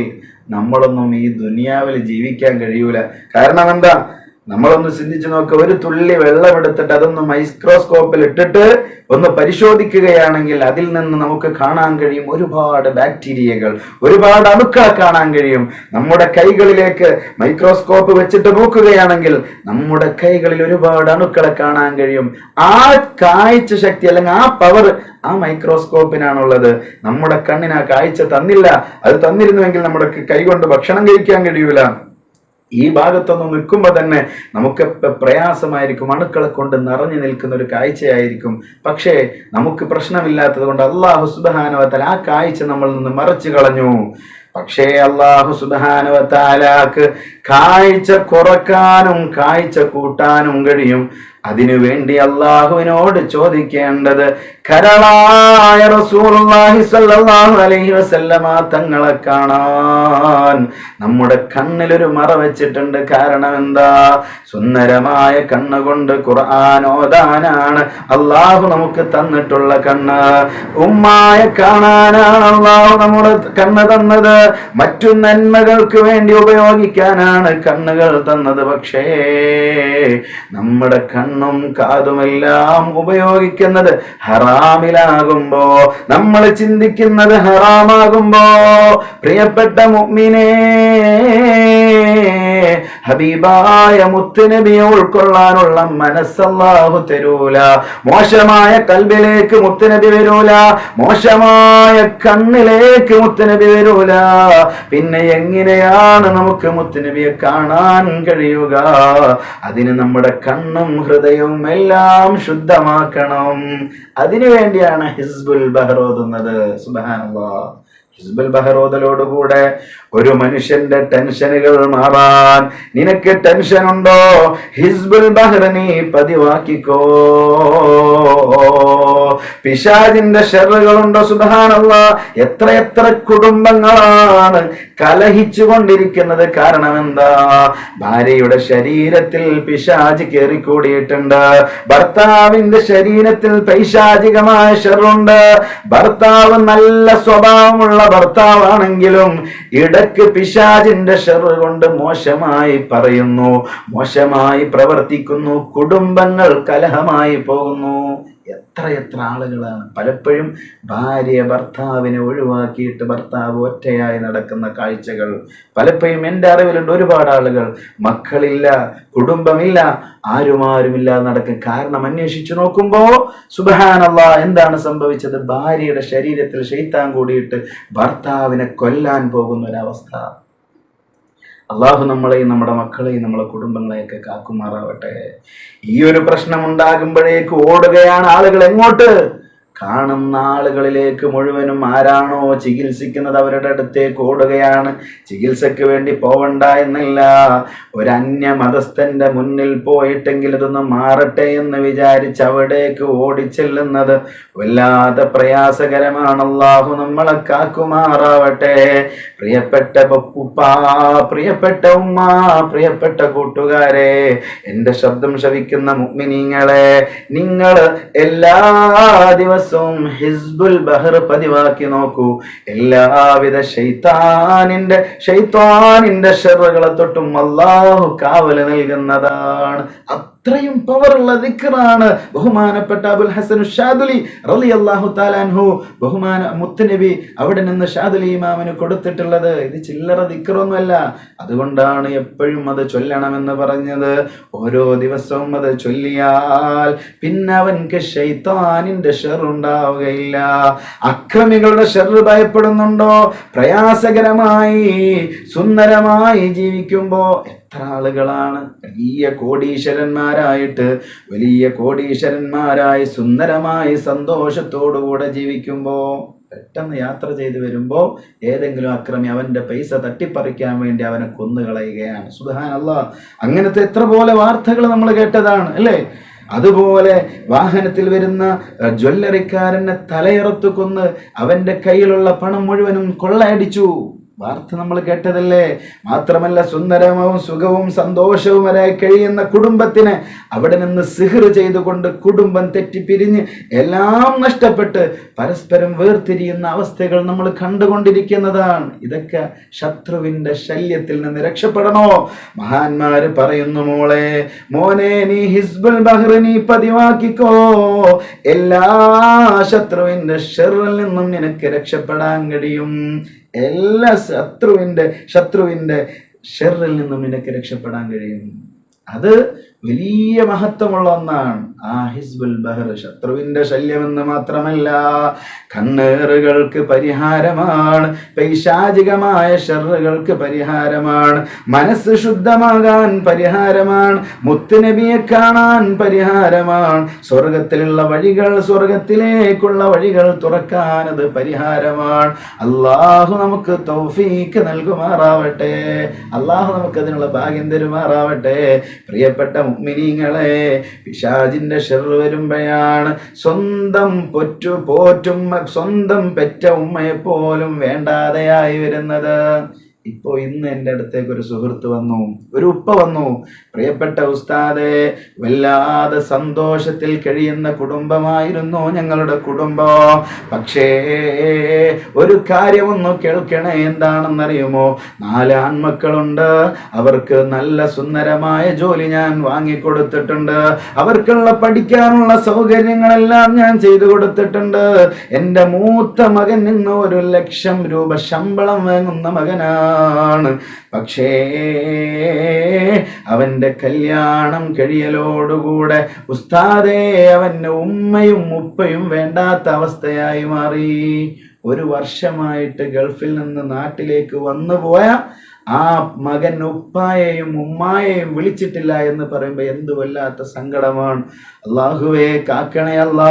നമ്മളൊന്നും ഈ ദുനിയാവിൽ ജീവിക്കാൻ കഴിയൂല. കാരണം എന്താ? നമ്മളൊന്ന് ചിന്തിച്ചു നോക്കുക. ഒരു തുള്ളി വെള്ളം എടുത്തിട്ട് അതൊന്ന് മൈക്രോസ്കോപ്പിൽ ഇട്ടിട്ട് ഒന്ന് പരിശോധിക്കുകയാണെങ്കിൽ അതിൽ നിന്ന് നമുക്ക് കാണാൻ കഴിയും ഒരുപാട് ബാക്ടീരിയകൾ, ഒരുപാട് അണുക്കളെ കാണാൻ കഴിയും. നമ്മുടെ കൈകളിലേക്ക് മൈക്രോസ്കോപ്പ് വെച്ചിട്ട് നോക്കുകയാണെങ്കിൽ നമ്മുടെ കൈകളിൽ ഒരുപാട് അണുക്കളെ കാണാൻ കഴിയും. ആ കാഴ്ച ശക്തി അല്ലെങ്കിൽ ആ പവർ ആ മൈക്രോസ്കോപ്പിനാണുള്ളത്. നമ്മുടെ കണ്ണിന് ആ കാഴ്ച തന്നില്ല. അത് തന്നിരുന്നുവെങ്കിൽ നമ്മുടെ കൈകൊണ്ട് ഭക്ഷണം കഴിക്കാൻ കഴിയൂല. ഈ ഭാഗത്തൊന്നും നിൽക്കുമ്പോൾ തന്നെ നമുക്ക് പ്രയാസമായിരിക്കും. അണുക്കളെ കൊണ്ട് നിറഞ്ഞു നിൽക്കുന്ന ഒരു കാഴ്ചയായിരിക്കും. പക്ഷേ നമുക്ക് പ്രശ്നമില്ലാത്തത് കൊണ്ട് അല്ലാഹു സുബ്ഹാനഹു വ തആല ആ കാഴ്ച നമ്മളിൽ നിന്ന് മറച്ചു കളഞ്ഞു. പക്ഷേ അല്ലാഹു സുബ്ഹാനഹു വ തആലക്ക് കാഴ്ച കുറക്കാനും കാഴ്ച കൂട്ടാനും കഴിയും. അതിനുവേണ്ടി അള്ളാഹുവിനോട് ചോദിക്കേണ്ടത് കരളായ റസൂലുള്ളാഹി സ്വല്ലല്ലാഹു അലൈഹി വസല്ലമ തങ്ങളെ കാണാൻ നമ്മുടെ കണ്ണിലൊരു മറ വെച്ചിട്ടുണ്ട്. കാരണം എന്താ? സുന്ദരമായ കണ്ണുകൊണ്ട് ഖുർആൻ ഓതാനാണ് അള്ളാഹു നമുക്ക് തന്നിട്ടുള്ള കണ്ണ്. ഉമ്മായെ കാണാനാണ് അള്ളാഹു നമ്മുടെ കണ്ണ് തന്നത്. മറ്റു നന്മകൾക്ക് വേണ്ടി ഉപയോഗിക്കാനാണ് കണ്ണുകൾ തന്നത്. പക്ഷേ നമ്മുടെ കണ്ണും കാതുമെല്ലാം ഉപയോഗിക്കുന്നത് ഹറാമിലാകുമ്പോ, നമ്മൾ ചിന്തിക്കുന്നത് ഹറാമാകുമ്പോ, പ്രിയപ്പെട്ട മുഅ്മിനേ, ഹബീബായ മുത്തുനബിയെ ഉൾക്കൊള്ളാനുള്ള മനസ്സല്ലാഹു തരൂല. മോശമായ കൽബിലേക്ക് മുത്തുനബി വരൂല, മോശമായ കണ്ണിലേക്ക് മുത്തുനബി വരൂല. പിന്നെ എങ്ങനെയാണ് നമുക്ക് മുത്തുനബിയെ കാണാൻ കഴിയുക? അതിന് നമ്മുടെ കണ്ണും ഹൃദയവും എല്ലാം ശുദ്ധമാക്കണം. അതിനു വേണ്ടിയാണ് ഹിസ്ബുൽ ബഹർ ഓതുന്നത്. സുബ്ഹാനല്ലാഹ്. ഹിസ്ബുൽ ബഹർ ഓതലോടുകൂടെ ഒരു മനുഷ്യന്റെ ടെൻഷനുകൾ മാറാൻ. നിനക്ക് ടെൻഷൻ ഉണ്ടോ? ഹിസ്ബുൽ ബഹർ നീ പതിവാക്കിക്കോ. പിശാചിന്റെ ഷർറുകളുണ്ടോ? സുബ്ഹാനല്ലാഹ്. എത്ര കുടുംബങ്ങളാണ് കലഹിച്ചു കൊണ്ടിരിക്കുന്നത്. കാരണം എന്താ? ഭാര്യയുടെ ശരീരത്തിൽ പിശാച് കയറിക്കൂടിയിട്ടുണ്ട്, ഭർത്താവിന്റെ ശരീരത്തിൽ പൈശാചികമായ ഷർറുണ്ട്. ഭർത്താവ് നല്ല സ്വഭാവമുള്ള ഭർത്താവാണെങ്കിലും ഇടക്ക് പിശാചിന്റെ ഷർറ് കൊണ്ട് മോശമായി പറയുന്നു, മോശമായി പ്രവർത്തിക്കുന്നു, കുടുംബങ്ങൾ കലഹമായി പോകുന്നു. എത്ര ആളുകളാണ് പലപ്പോഴും ഭാര്യ ഭർത്താവിനെ ഒഴിവാക്കിയിട്ട് ഭർത്താവ് ഒറ്റയായി നടക്കുന്ന കാഴ്ചകൾ പലപ്പോഴും എൻ്റെ അറിവിലുണ്ട്. ഒരുപാട് ആളുകൾ മക്കളില്ല, കുടുംബമില്ല, ആരുമില്ലാതെ നടക്കും. കാരണം അന്വേഷിച്ചു നോക്കുമ്പോ സുബ്ഹാനല്ലാഹ് എന്താണ് സംഭവിച്ചത്? ഭാര്യയുടെ ശരീരത്തിൽ ശൈത്താൻ കൂടിയിട്ട് ഭർത്താവിനെ കൊല്ലാൻ പോകുന്ന ഒരവസ്ഥ. അള്ളാഹു നമ്മളെയും നമ്മുടെ മക്കളെയും നമ്മളെ കുടുംബങ്ങളെയൊക്കെ കാക്കുമാറാവട്ടെ. ഈ ഒരു പ്രശ്നം ഉണ്ടാകുമ്പോഴേക്ക് ഓടുകയാണ് ആളുകൾ. എങ്ങോട്ട്? കാണുന്ന ആളുകളിലേക്ക് മുഴുവനും. ആരാണോ ചികിത്സിക്കുന്നത് അവരുടെ അടുത്തേക്ക് ഓടുകയാണ്. ചികിത്സക്ക് വേണ്ടി പോവണ്ട എന്നല്ല, ഒരു അന്യ മതസ്ഥന്റെ മുന്നിൽ പോയിട്ടെങ്കിൽ ഇതൊന്ന് മാറട്ടെ എന്ന് വിചാരിച്ച് അവിടേക്ക് ഓടിച്ചെല്ലുന്നത് വല്ലാതെ പ്രയാസകരമാണ്. അല്ലാഹു നമ്മളെ കാക്കുമാറാവട്ടെ. പ്രിയപ്പെട്ട ഉപ്പാ, പ്രിയപ്പെട്ട ഉമ്മ, പ്രിയപ്പെട്ട കൂട്ടുകാരെ, എന്റെ ശബ്ദം ശ്രവിക്കുന്ന മുഅ്മിനീങ്ങളെ, നിങ്ങൾ എല്ലാ ദിവസവും ഹിസ്ബുൽ ബഹർ പതിവാക്കി നോക്കൂ. എല്ലാവിധ ശൈത്താനിന്റെ ഷർറുകളെ തൊട്ടും അല്ലാഹു കാവല് നൽകുന്നതാണ്. അത്രയും പവറുള്ള ദിക്റാണ് ബഹുമാനപ്പെട്ട അബുൽ ഹസൻ ഷാദുലി റളിയല്ലാഹു തആല അൻഹു, ബഹുമാന മുത്തുനബി അവിടെ നിന്ന് ഷാദുലി ഇമാമിന് കൊടുത്തിട്ടുള്ളത്. ഇത് ചില്ലറ ദിക്റൊന്നുമല്ല. അതുകൊണ്ടാണ് എപ്പോഴും അത് ചൊല്ലണമെന്ന് പറഞ്ഞത്. ഓരോ ദിവസവും അത് ചൊല്ലിയാൽ പിന്നെ അവൻക്ക് ശൈത്താനിന്റെ ഷർറ് ഉണ്ടാവുകയില്ല. അക്രമികളുടെ ഷർറ് ഭയപ്പെടുന്നുണ്ടോ? പ്രയാസകരമായി സുന്ദരമായി ജീവിക്കുമ്പോ എത്ര ആളുകളാണ് വലിയ കോടീശ്വരന്മാരായി സുന്ദരമായി സന്തോഷത്തോടുകൂടെ ജീവിക്കുമ്പോ പെട്ടെന്ന് യാത്ര ചെയ്ത് വരുമ്പോ ഏതെങ്കിലും അക്രമി അവന്റെ പൈസ തട്ടിപ്പറിക്കാൻ വേണ്ടി അവനെ കൊന്നുകളയുകയാണ്. സുബ്ഹാനല്ലാഹ്. അങ്ങനത്തെ എത്ര പോലെ വാർത്തകൾ നമ്മൾ കേട്ടതാണ് അല്ലേ? അതുപോലെ വാഹനത്തിൽ വരുന്ന ജ്വല്ലറിക്കാരനെ തലയറുത്തു കൊന്ന് അവന്റെ കയ്യിലുള്ള പണം മുഴുവനും കൊള്ളയടിച്ചു. വാർത്ത നമ്മൾ കേട്ടതല്ലേ? മാത്രമല്ല സുന്ദരവും സുഖവും സന്തോഷവും വരെ കഴിയുന്ന കുടുംബത്തിന് അവിടെ നിന്ന് സിഹ്ർ ചെയ്തുകൊണ്ട് കുടുംബം തെറ്റിപ്പിരിഞ്ഞ് എല്ലാം നഷ്ടപ്പെട്ട് പരസ്പരം വേർതിരിയുന്ന അവസ്ഥകൾ നമ്മൾ കണ്ടുകൊണ്ടിരിക്കുന്നതാണ്. ഇതൊക്കെ ശത്രുവിന്റെ ശല്യത്തിൽ നിന്ന് രക്ഷപ്പെടണോ? മഹാന്മാര് പറയുന്നു, മോനെ നീ ഹിസ്ബുൽ ബഹർ നീ പതിവാക്കിക്കോ. എല്ലാ ശത്രുവിന്റെ ഷർറിൽ നിന്നും നിനക്ക് രക്ഷപ്പെടാൻ കഴിയും. എല്ലാ ശത്രുവിന്റെ ഷർറിൽ നിന്നും നിനക്ക് രക്ഷപ്പെടാൻ കഴിയും. അത് വലിയ മഹത്വമുള്ള ഒന്നാണ്. ആ ഹിസ്ബുൽ ബഹർ ശത്രുവിന്റെ ശല്യമെന്ന് മാത്രമല്ല, കണ്ണേറുകൾക്ക് പരിഹാരമാണ്, പൈശാചികമായ ഷർറുകൾക്ക് പരിഹാരമാണ്, മനസ്സ് ശുദ്ധമാകാൻ പരിഹാരമാണ്, മുത്തുനബിയെ കാണാൻ പരിഹാരമാണ്, സ്വർഗത്തിലേക്കുള്ള വഴികൾ തുറക്കാൻ അത് പരിഹാരമാണ്. അള്ളാഹു നമുക്ക് തൗഫീക്ക് നൽകുമാറാവട്ടെ. അള്ളാഹു നമുക്ക് അതിനുള്ള ഭാഗ്യം തരുമാറാവട്ടെ. പ്രിയപ്പെട്ട മുഅ്മിനീങ്ങളെ, പിശാചിന്റെ ഷർറ് വരുമ്പോഴാണ് സ്വന്തം പെറ്റ ഉമ്മയെ പോലും വേണ്ടാതെയായി വരുന്നത്. ഇപ്പോ ഇന്ന് എൻ്റെ അടുത്തേക്ക് ഒരു സുഹൃത്ത് വന്നു, ഒരു ഉപ്പ വന്നു. പ്രിയപ്പെട്ട ഉസ്താദേ, വല്ലാതെ സന്തോഷത്തിൽ കഴിയുന്ന കുടുംബമായിരുന്നു ഞങ്ങളുടെ കുടുംബം. പക്ഷേ ഒരു കാര്യമൊന്നു കേൾക്കണേ. എന്താണെന്നറിയുമോ? 4 ആൺമക്കളുണ്ട്. അവർക്ക് നല്ല സുന്ദരമായ ജോലി ഞാൻ വാങ്ങിക്കൊടുത്തിട്ടുണ്ട്. അവർക്കുള്ള പഠിക്കാനുള്ള സൗകര്യങ്ങളെല്ലാം ഞാൻ ചെയ്തു കൊടുത്തിട്ടുണ്ട്. എൻ്റെ മൂത്ത മകൻ ഇന്ന് 1 ലക്ഷം രൂപ ശമ്പളം വാങ്ങുന്ന മകനാണ്. തന്നെയാണ്. പക്ഷേ അവന്റെ കല്യാണം കഴിയലോടുകൂടെ ഉസ്താദേ അവന് ഉമ്മയും ഉപ്പയും വേണ്ടാത്ത അവസ്ഥയായി മാറി. 1 വർഷമായിട്ട് ഗൾഫിൽ നിന്ന് നാട്ടിലേക്ക് വന്നുപോയ ആ മകൻ ഉപ്പായെയും ഉമ്മായെയും വിളിച്ചിട്ടില്ല എന്ന് പറയുമ്പോൾ എന്ത് വല്ലാത്ത സങ്കടമാണ്. അല്ലാഹുവേ കാക്കണേ അല്ലാ,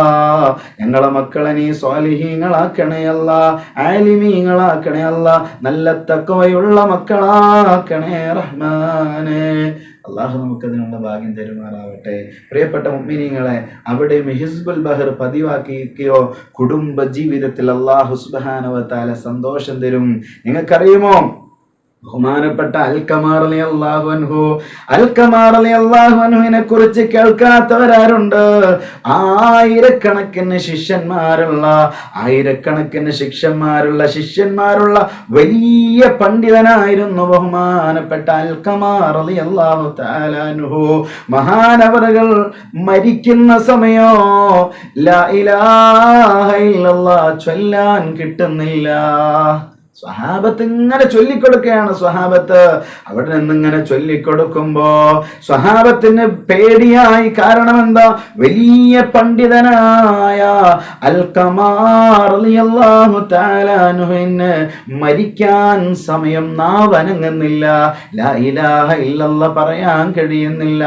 ഞങ്ങളെ മക്കളെ നീ സ്വാലിഹീങ്ങളാക്കണേ അല്ലാ, ആലിമീങ്ങളാക്കണേ അല്ലാ, നല്ല തഖ്വയുള്ള മക്കളാക്കണേ റഹ്മാനേ. അള്ളാഹു നമുക്കതിനുള്ള ഭാഗ്യം തരുമാറാവട്ടെ. പ്രിയപ്പെട്ട മുഅ്മിനീങ്ങളെ, അവിടെ ഹിസ്ബുൽ ബഹർ പതിവാക്കിയോ കുടുംബ ജീവിതത്തിൽ അള്ളാഹു സുബ്ഹാനഹു വ തആല സന്തോഷം തരും. നിങ്ങൾക്കറിയുമോ, ബഹുമാനപ്പെട്ട അൽഖമാർ റളിയല്ലാഹു അൻഹുവിനെ കുറിച്ച് കേൾക്കാത്തവരാരുണ്ട്? ആയിരക്കണക്കിന് ശിഷ്യന്മാരുള്ള വലിയ പണ്ഡിതനായിരുന്നു ബഹുമാനപ്പെട്ട അൽഖമാർ റളിയല്ലാഹു തആല അൻഹു. മഹാനവറുകൾ മരിക്കുന്ന സമയോ ലാ ഇലാഹ ഇല്ലല്ലാഹ് ചൊല്ലാൻ കിട്ടുന്നില്ല. സ്വഹാബത്ത് ഇങ്ങനെ ചൊല്ലിക്കൊടുക്കുകയാണ്. സ്വഹാബത്ത് അവിടെ നിന്നിങ്ങനെ ചൊല്ലിക്കൊടുക്കുമ്പോ സ്വഹാബത്തിന് പേടിയായി. കാരണം എന്താ? വലിയ പണ്ഡിതനായ അൽഖമാർ റളിയല്ലാഹു തആല അൻഹുവിന് മരിക്കാൻ സമയം നാവനങ്ങുന്നില്ല, ലാ ഇലാഹ ഇല്ലല്ലാഹ് പറയാൻ കഴിയുന്നില്ല.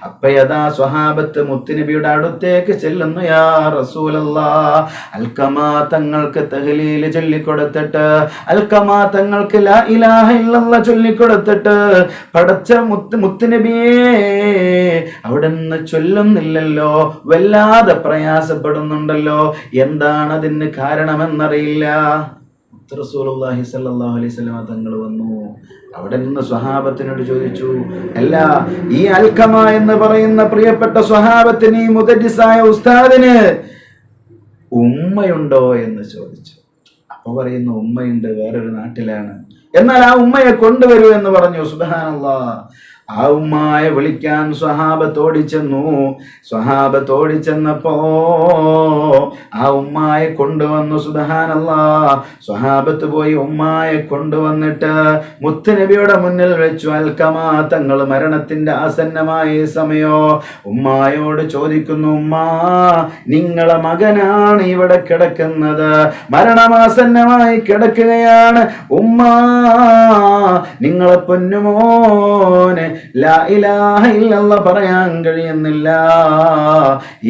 അപ്പയതാ സ്വഹാബത്ത് മുത്തുനബിയുടെ അടുത്തേക്ക് ചെല്ലുന്നു. യാ റസൂലല്ലാഹ്, അൽഖമാ തങ്ങൾക്ക് തഹ്ലീൽ ചൊല്ലിക്കൊടുത്തിട്ട്, അൽഖമാ തങ്ങൾക്ക് ലാ ഇലാഹ ഇല്ലല്ലാഹ് ചൊല്ലിക്കൊടുത്തിട്ട് പടച്ച മുത്തുനബിയെ അവിടെ നിന്ന് ചൊല്ലുന്നില്ലല്ലോ, വല്ലാതെ പ്രയാസപ്പെടുന്നുണ്ടല്ലോ, എന്താണ് അതിന് കാരണമെന്നറിയില്ല. റസൂലുള്ളാഹി സ്വല്ലല്ലാഹു അലൈഹി വസല്ലം തങ്ങൾ വന്നു. അവിടെ നിന്ന് സ്വഹാബത്തിനോട് ചോദിച്ചു, അല്ല ഈ അൽഖമാ എന്ന് പറയുന്ന പ്രിയപ്പെട്ട സ്വഹാബത്തിന്, ഈ മുദരിസായ ഉസ്താദിന് ഉമ്മയുണ്ടോ എന്ന് ചോദിച്ചു. അപ്പൊ പറയുന്നു, ഉമ്മയുണ്ട്, വേറൊരു നാട്ടിലാണ്, എന്നാൽ ആ ഉമ്മയെ കൊണ്ടുവരൂ എന്ന് പറഞ്ഞു. സുബ്ഹാനല്ലാഹ്. ആ ഉമ്മായെ വിളിക്കാൻ സ്വഹാബത്തോടി ചെന്നപ്പോ ആ ഉമ്മായെ കൊണ്ടുവന്നു. സുബ്ഹാനല്ലാഹ്. സ്വഹാബത്ത് പോയി ഉമ്മായെ കൊണ്ടുവന്നിട്ട് മുത്തുനബിയുടെ മുന്നിൽ വെച്ചു. അൽഖമാ തങ്ങൾ മരണത്തിന്റെ ആസന്നമായ സമയോ ഉമ്മായോട് ചോദിക്കുന്നു, ഉമ്മാ നിങ്ങളെ മകനാണ് ഇവിടെ കിടക്കുന്നത്, മരണമാസന്നമായി കിടക്കുകയാണ്. ഉമ്മാ നിങ്ങളെ പൊന്നുമോന് ലാ ഇലാഹ ഇല്ലല്ലാഹ് പറയാൻ കഴിയുന്നില്ല.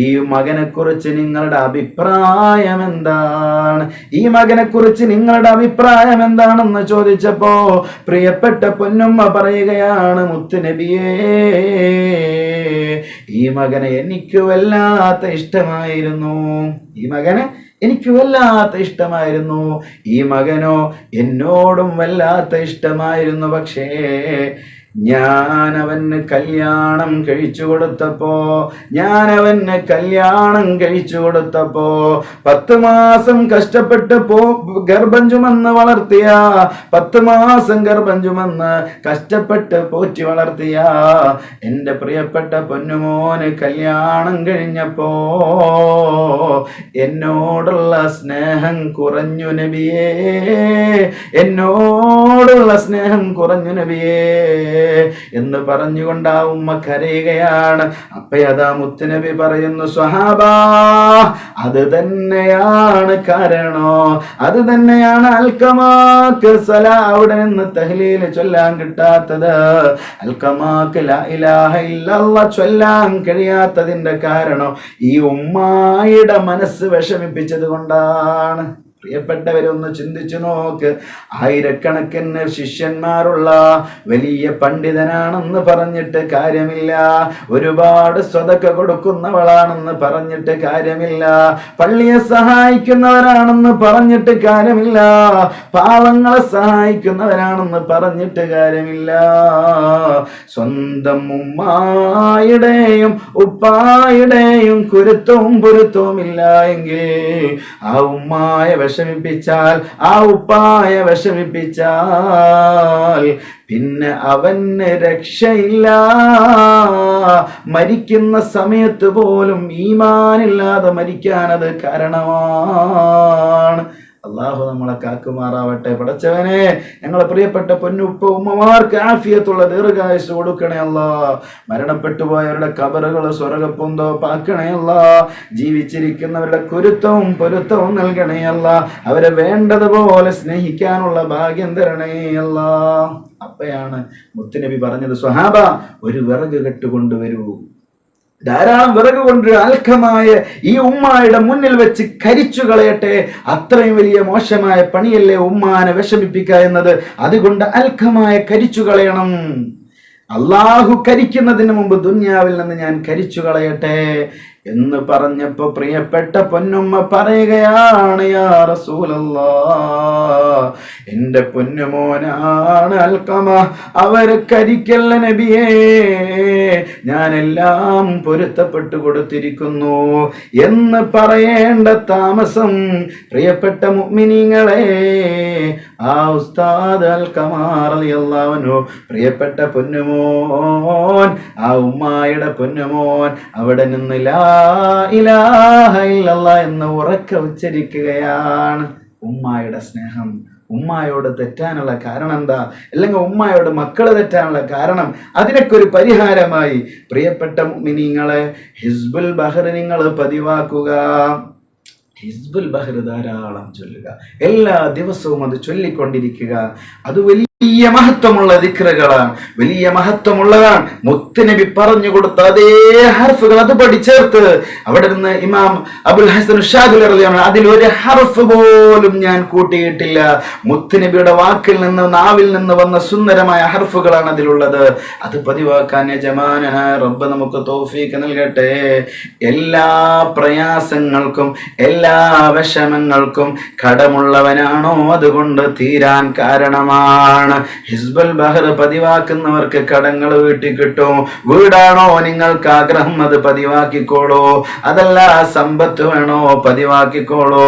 ഈ മകനെ കുറിച്ച് നിങ്ങളുടെ അഭിപ്രായം എന്താണ്? ഈ മകനെ കുറിച്ച് നിങ്ങളുടെ അഭിപ്രായം എന്താണെന്ന് ചോദിച്ചപ്പോ പ്രിയപ്പെട്ട പൊന്നുമ്മ പറയുകയാണ്, മുത്തുനബിയേ ഈ മകനെ എനിക്ക് വല്ലാത്ത ഇഷ്ടമായിരുന്നു. ഈ മകനോ എന്നോടും വല്ലാത്ത ഇഷ്ടമായിരുന്നു. പക്ഷേ ഞാൻ അവന് കല്യാണം കഴിച്ചു കൊടുത്തപ്പോ 10 മാസം കഷ്ടപ്പെട്ട് ഗർഭം ചുമന്ന് വളർത്തിയ 10 മാസം ഗർഭം ചുമന്ന് കഷ്ടപ്പെട്ട് പോറ്റി വളർത്തിയ എൻ്റെ പ്രിയപ്പെട്ട പൊന്നുമോന് കല്യാണം കഴിഞ്ഞപ്പോ എന്നോടുള്ള സ്നേഹം കുറഞ്ഞു നബിയേ, എന്ന് പറഞ്ഞുകൊണ്ട് ആ ഉമ്മ കരയുകയാണ്. അപ്പയതാ മുത്തുനബി പറയുന്നു, സ്വഹാബാ അത് തന്നെയാണ് കാരണോ, അത് തന്നെയാണ് അൽഖമാക്ക് അവിടെ നിന്ന് തഹ്ലീൽ ചൊല്ലാൻ കിട്ടാത്തത്, അൽഖമാക്ക് ലാ ഇലാഹ ഇല്ലല്ലാഹ് ചൊല്ലാൻ കഴിയാത്തതിന്റെ കാരണം ഈ ഉമ്മായുടെ മനസ്സ് വിഷമിപ്പിച്ചത് കൊണ്ടാണ്. പ്രിയപ്പെട്ടവരൊന്ന് ചിന്തിച്ചു നോക്ക്. ആയിരക്കണക്കിന് ശിഷ്യന്മാരുള്ള വലിയ പണ്ഡിതനാണെന്ന് പറഞ്ഞിട്ട് കാര്യമില്ല, ഒരുപാട് സ്വതക്ക കൊടുക്കുന്നവളാണെന്ന് പറഞ്ഞിട്ട് കാര്യമില്ല, പള്ളിയെ സഹായിക്കുന്നവരാണെന്ന് പറഞ്ഞിട്ട് കാര്യമില്ല, പാവങ്ങളെ സഹായിക്കുന്നവരാണെന്ന് പറഞ്ഞിട്ട് കാര്യമില്ല. സ്വന്തം ഉമ്മായുടെയും ഉപ്പായുടെയും കുരുത്തവും പൊരുത്തവും ഇല്ല എങ്കിൽ ആ ഉമ്മായ വിഷമിപ്പിച്ചാൽ, ആ ഉപ്പായ വിഷമിപ്പിച്ചാൽ പിന്നെ അവന് രക്ഷയില്ല. മരിക്കുന്ന സമയത്ത് പോലും ഈമാനില്ലാതെ മരിക്കാൻ അത് കാരണമാണ്. അള്ളാഹു നമ്മളെ കാക്കുമാറാവട്ടെ. പടച്ചവനെ, ഞങ്ങളെ പ്രിയപ്പെട്ട പൊന്നുപ്പ ഉമ്മമാർക്ക് ആഫിയത്തുള്ള ദീർഘായുസ് കൊടുക്കണേ അല്ലാ. മരണപ്പെട്ടു പോയവരുടെ കബറുകൾ സ്വർഗപ്പൂന്തോപ്പാക്കണേ അല്ലാ. ജീവിച്ചിരിക്കുന്നവരുടെ കുരുത്തവും പൊരുത്തവും നൽകണേ അല്ലാ. അവരെ വേണ്ടതുപോലെ സ്നേഹിക്കാനുള്ള ഭാഗ്യം തരണേ അല്ലാ. അപ്പയാണ് മുത്തുനബി പറഞ്ഞത്, സ്വഹാബ ഒരു വിറക് കെട്ടുകൊണ്ടുവരൂ, ധാരാളം വിറക് കൊണ്ട് അൽഖമായ ഈ ഉമ്മായുടെ മുന്നിൽ വെച്ച് കരിച്ചു കളയട്ടെ. അത്രയും വലിയ മോശമായ പണിയല്ലേ ഉമ്മാനെ വിഷമിപ്പിക്കുക എന്നത്. അതുകൊണ്ട് അൽഖമായ കരിച്ചു കളയണം. അള്ളാഹു കരിക്കുന്നതിന് മുമ്പ് ദുന്യാവിൽ നിന്ന് ഞാൻ കരിച്ചു കളയട്ടെ എന്ന് പറഞ്ഞപ്പോ പ്രിയപ്പെട്ട പൊന്നുമ്മ പറയുകയാണ്, യാ റസൂലല്ലാഹ്, എന്റെ പൊന്നുമോനാണ് അൽഖമ, അവരെ കരിക്കല്ല നബിയേ, ഞാനെല്ലാം പൊരുത്തപ്പെട്ടു കൊടുത്തിരിക്കുന്നു എന്ന് പറയേണ്ട താമസം പ്രിയപ്പെട്ട മുഅ്മിനീങ്ങളെ, ആ ഉസ്താദ് അൽഖമ റളിയല്ലാഹു അൻഹു, പ്രിയപ്പെട്ട പൊന്നുമോൻ, ആ ഉമ്മായുടെ പൊന്നുമോൻ അവിടെ നിന്ന് ലാ ഇലാഹ ഇല്ലല്ലാഹ് എന്ന് ഉറക്കെ ഉച്ചരിക്കുകയാണ്. ഉമ്മായുടെ സ്നേഹം, ഉമ്മായോട് തെറ്റാനുള്ള കാരണം എന്താ, അല്ലെങ്കിൽ ഉമ്മായോട് മക്കള് തെറ്റാനുള്ള കാരണം, അതിനൊക്കെ ഒരു പരിഹാരമായി പ്രിയപ്പെട്ട മുഅ്മിനീങ്ങളെ ഹിസ്ബുൽ ബഹർ നിങ്ങൾ പതിവാക്കുക. ഹിസ്ബുൽ ബഹർ ധാരാളം ചൊല്ലുക, എല്ലാ ദിവസവും അത് ചൊല്ലിക്കൊണ്ടിരിക്കുക. അത് വലിയ മഹത്വമുള്ള ദിക്റുകളാണ്, വലിയ മഹത്വമുള്ളതാണ്. മുത്തുനബി പറഞ്ഞു കൊടുത്ത അതേ ഹർഫുകൾ അത് പഠിച്ചേർത്ത് അവിടെ നിന്ന് ഇമാം അബുൽ ഹസൻ ഷാദുലി റളിയല്ലാഹു അൻഹു, അതിലൊരു ഹർഫ് പോലും ഞാൻ കൂട്ടിയിട്ടില്ല. മുത്തുനബിയുടെ വാക്കിൽ നിന്ന്, നാവിൽ നിന്ന് വന്ന സുന്ദരമായ ഹർഫുകളാണ് അതിലുള്ളത്. അത് പതിവാക്കാൻ യജമാനനായ റബ്ബ് നമുക്ക് തൗഫീഖ് നൽകട്ടെ. എല്ലാ പ്രയാസങ്ങൾക്കും എല്ലാ വിഷമങ്ങൾക്കും കടമുള്ളവനാണോ അതുകൊണ്ട് തീരാൻ കാരണമാണ്. ഹിസ്ബുൽ ബഹർ പതിവാക്കുന്നവർക്ക് കടങ്ങൾ വീട്ടിൽ കിട്ടും. വീടാണോ നിങ്ങൾക്ക് ആഗ്രഹം, അത് പതിവാക്കിക്കോളൂ. അതല്ല സമ്പത്ത് വേണോ, പതിവാക്കിക്കോളൂ.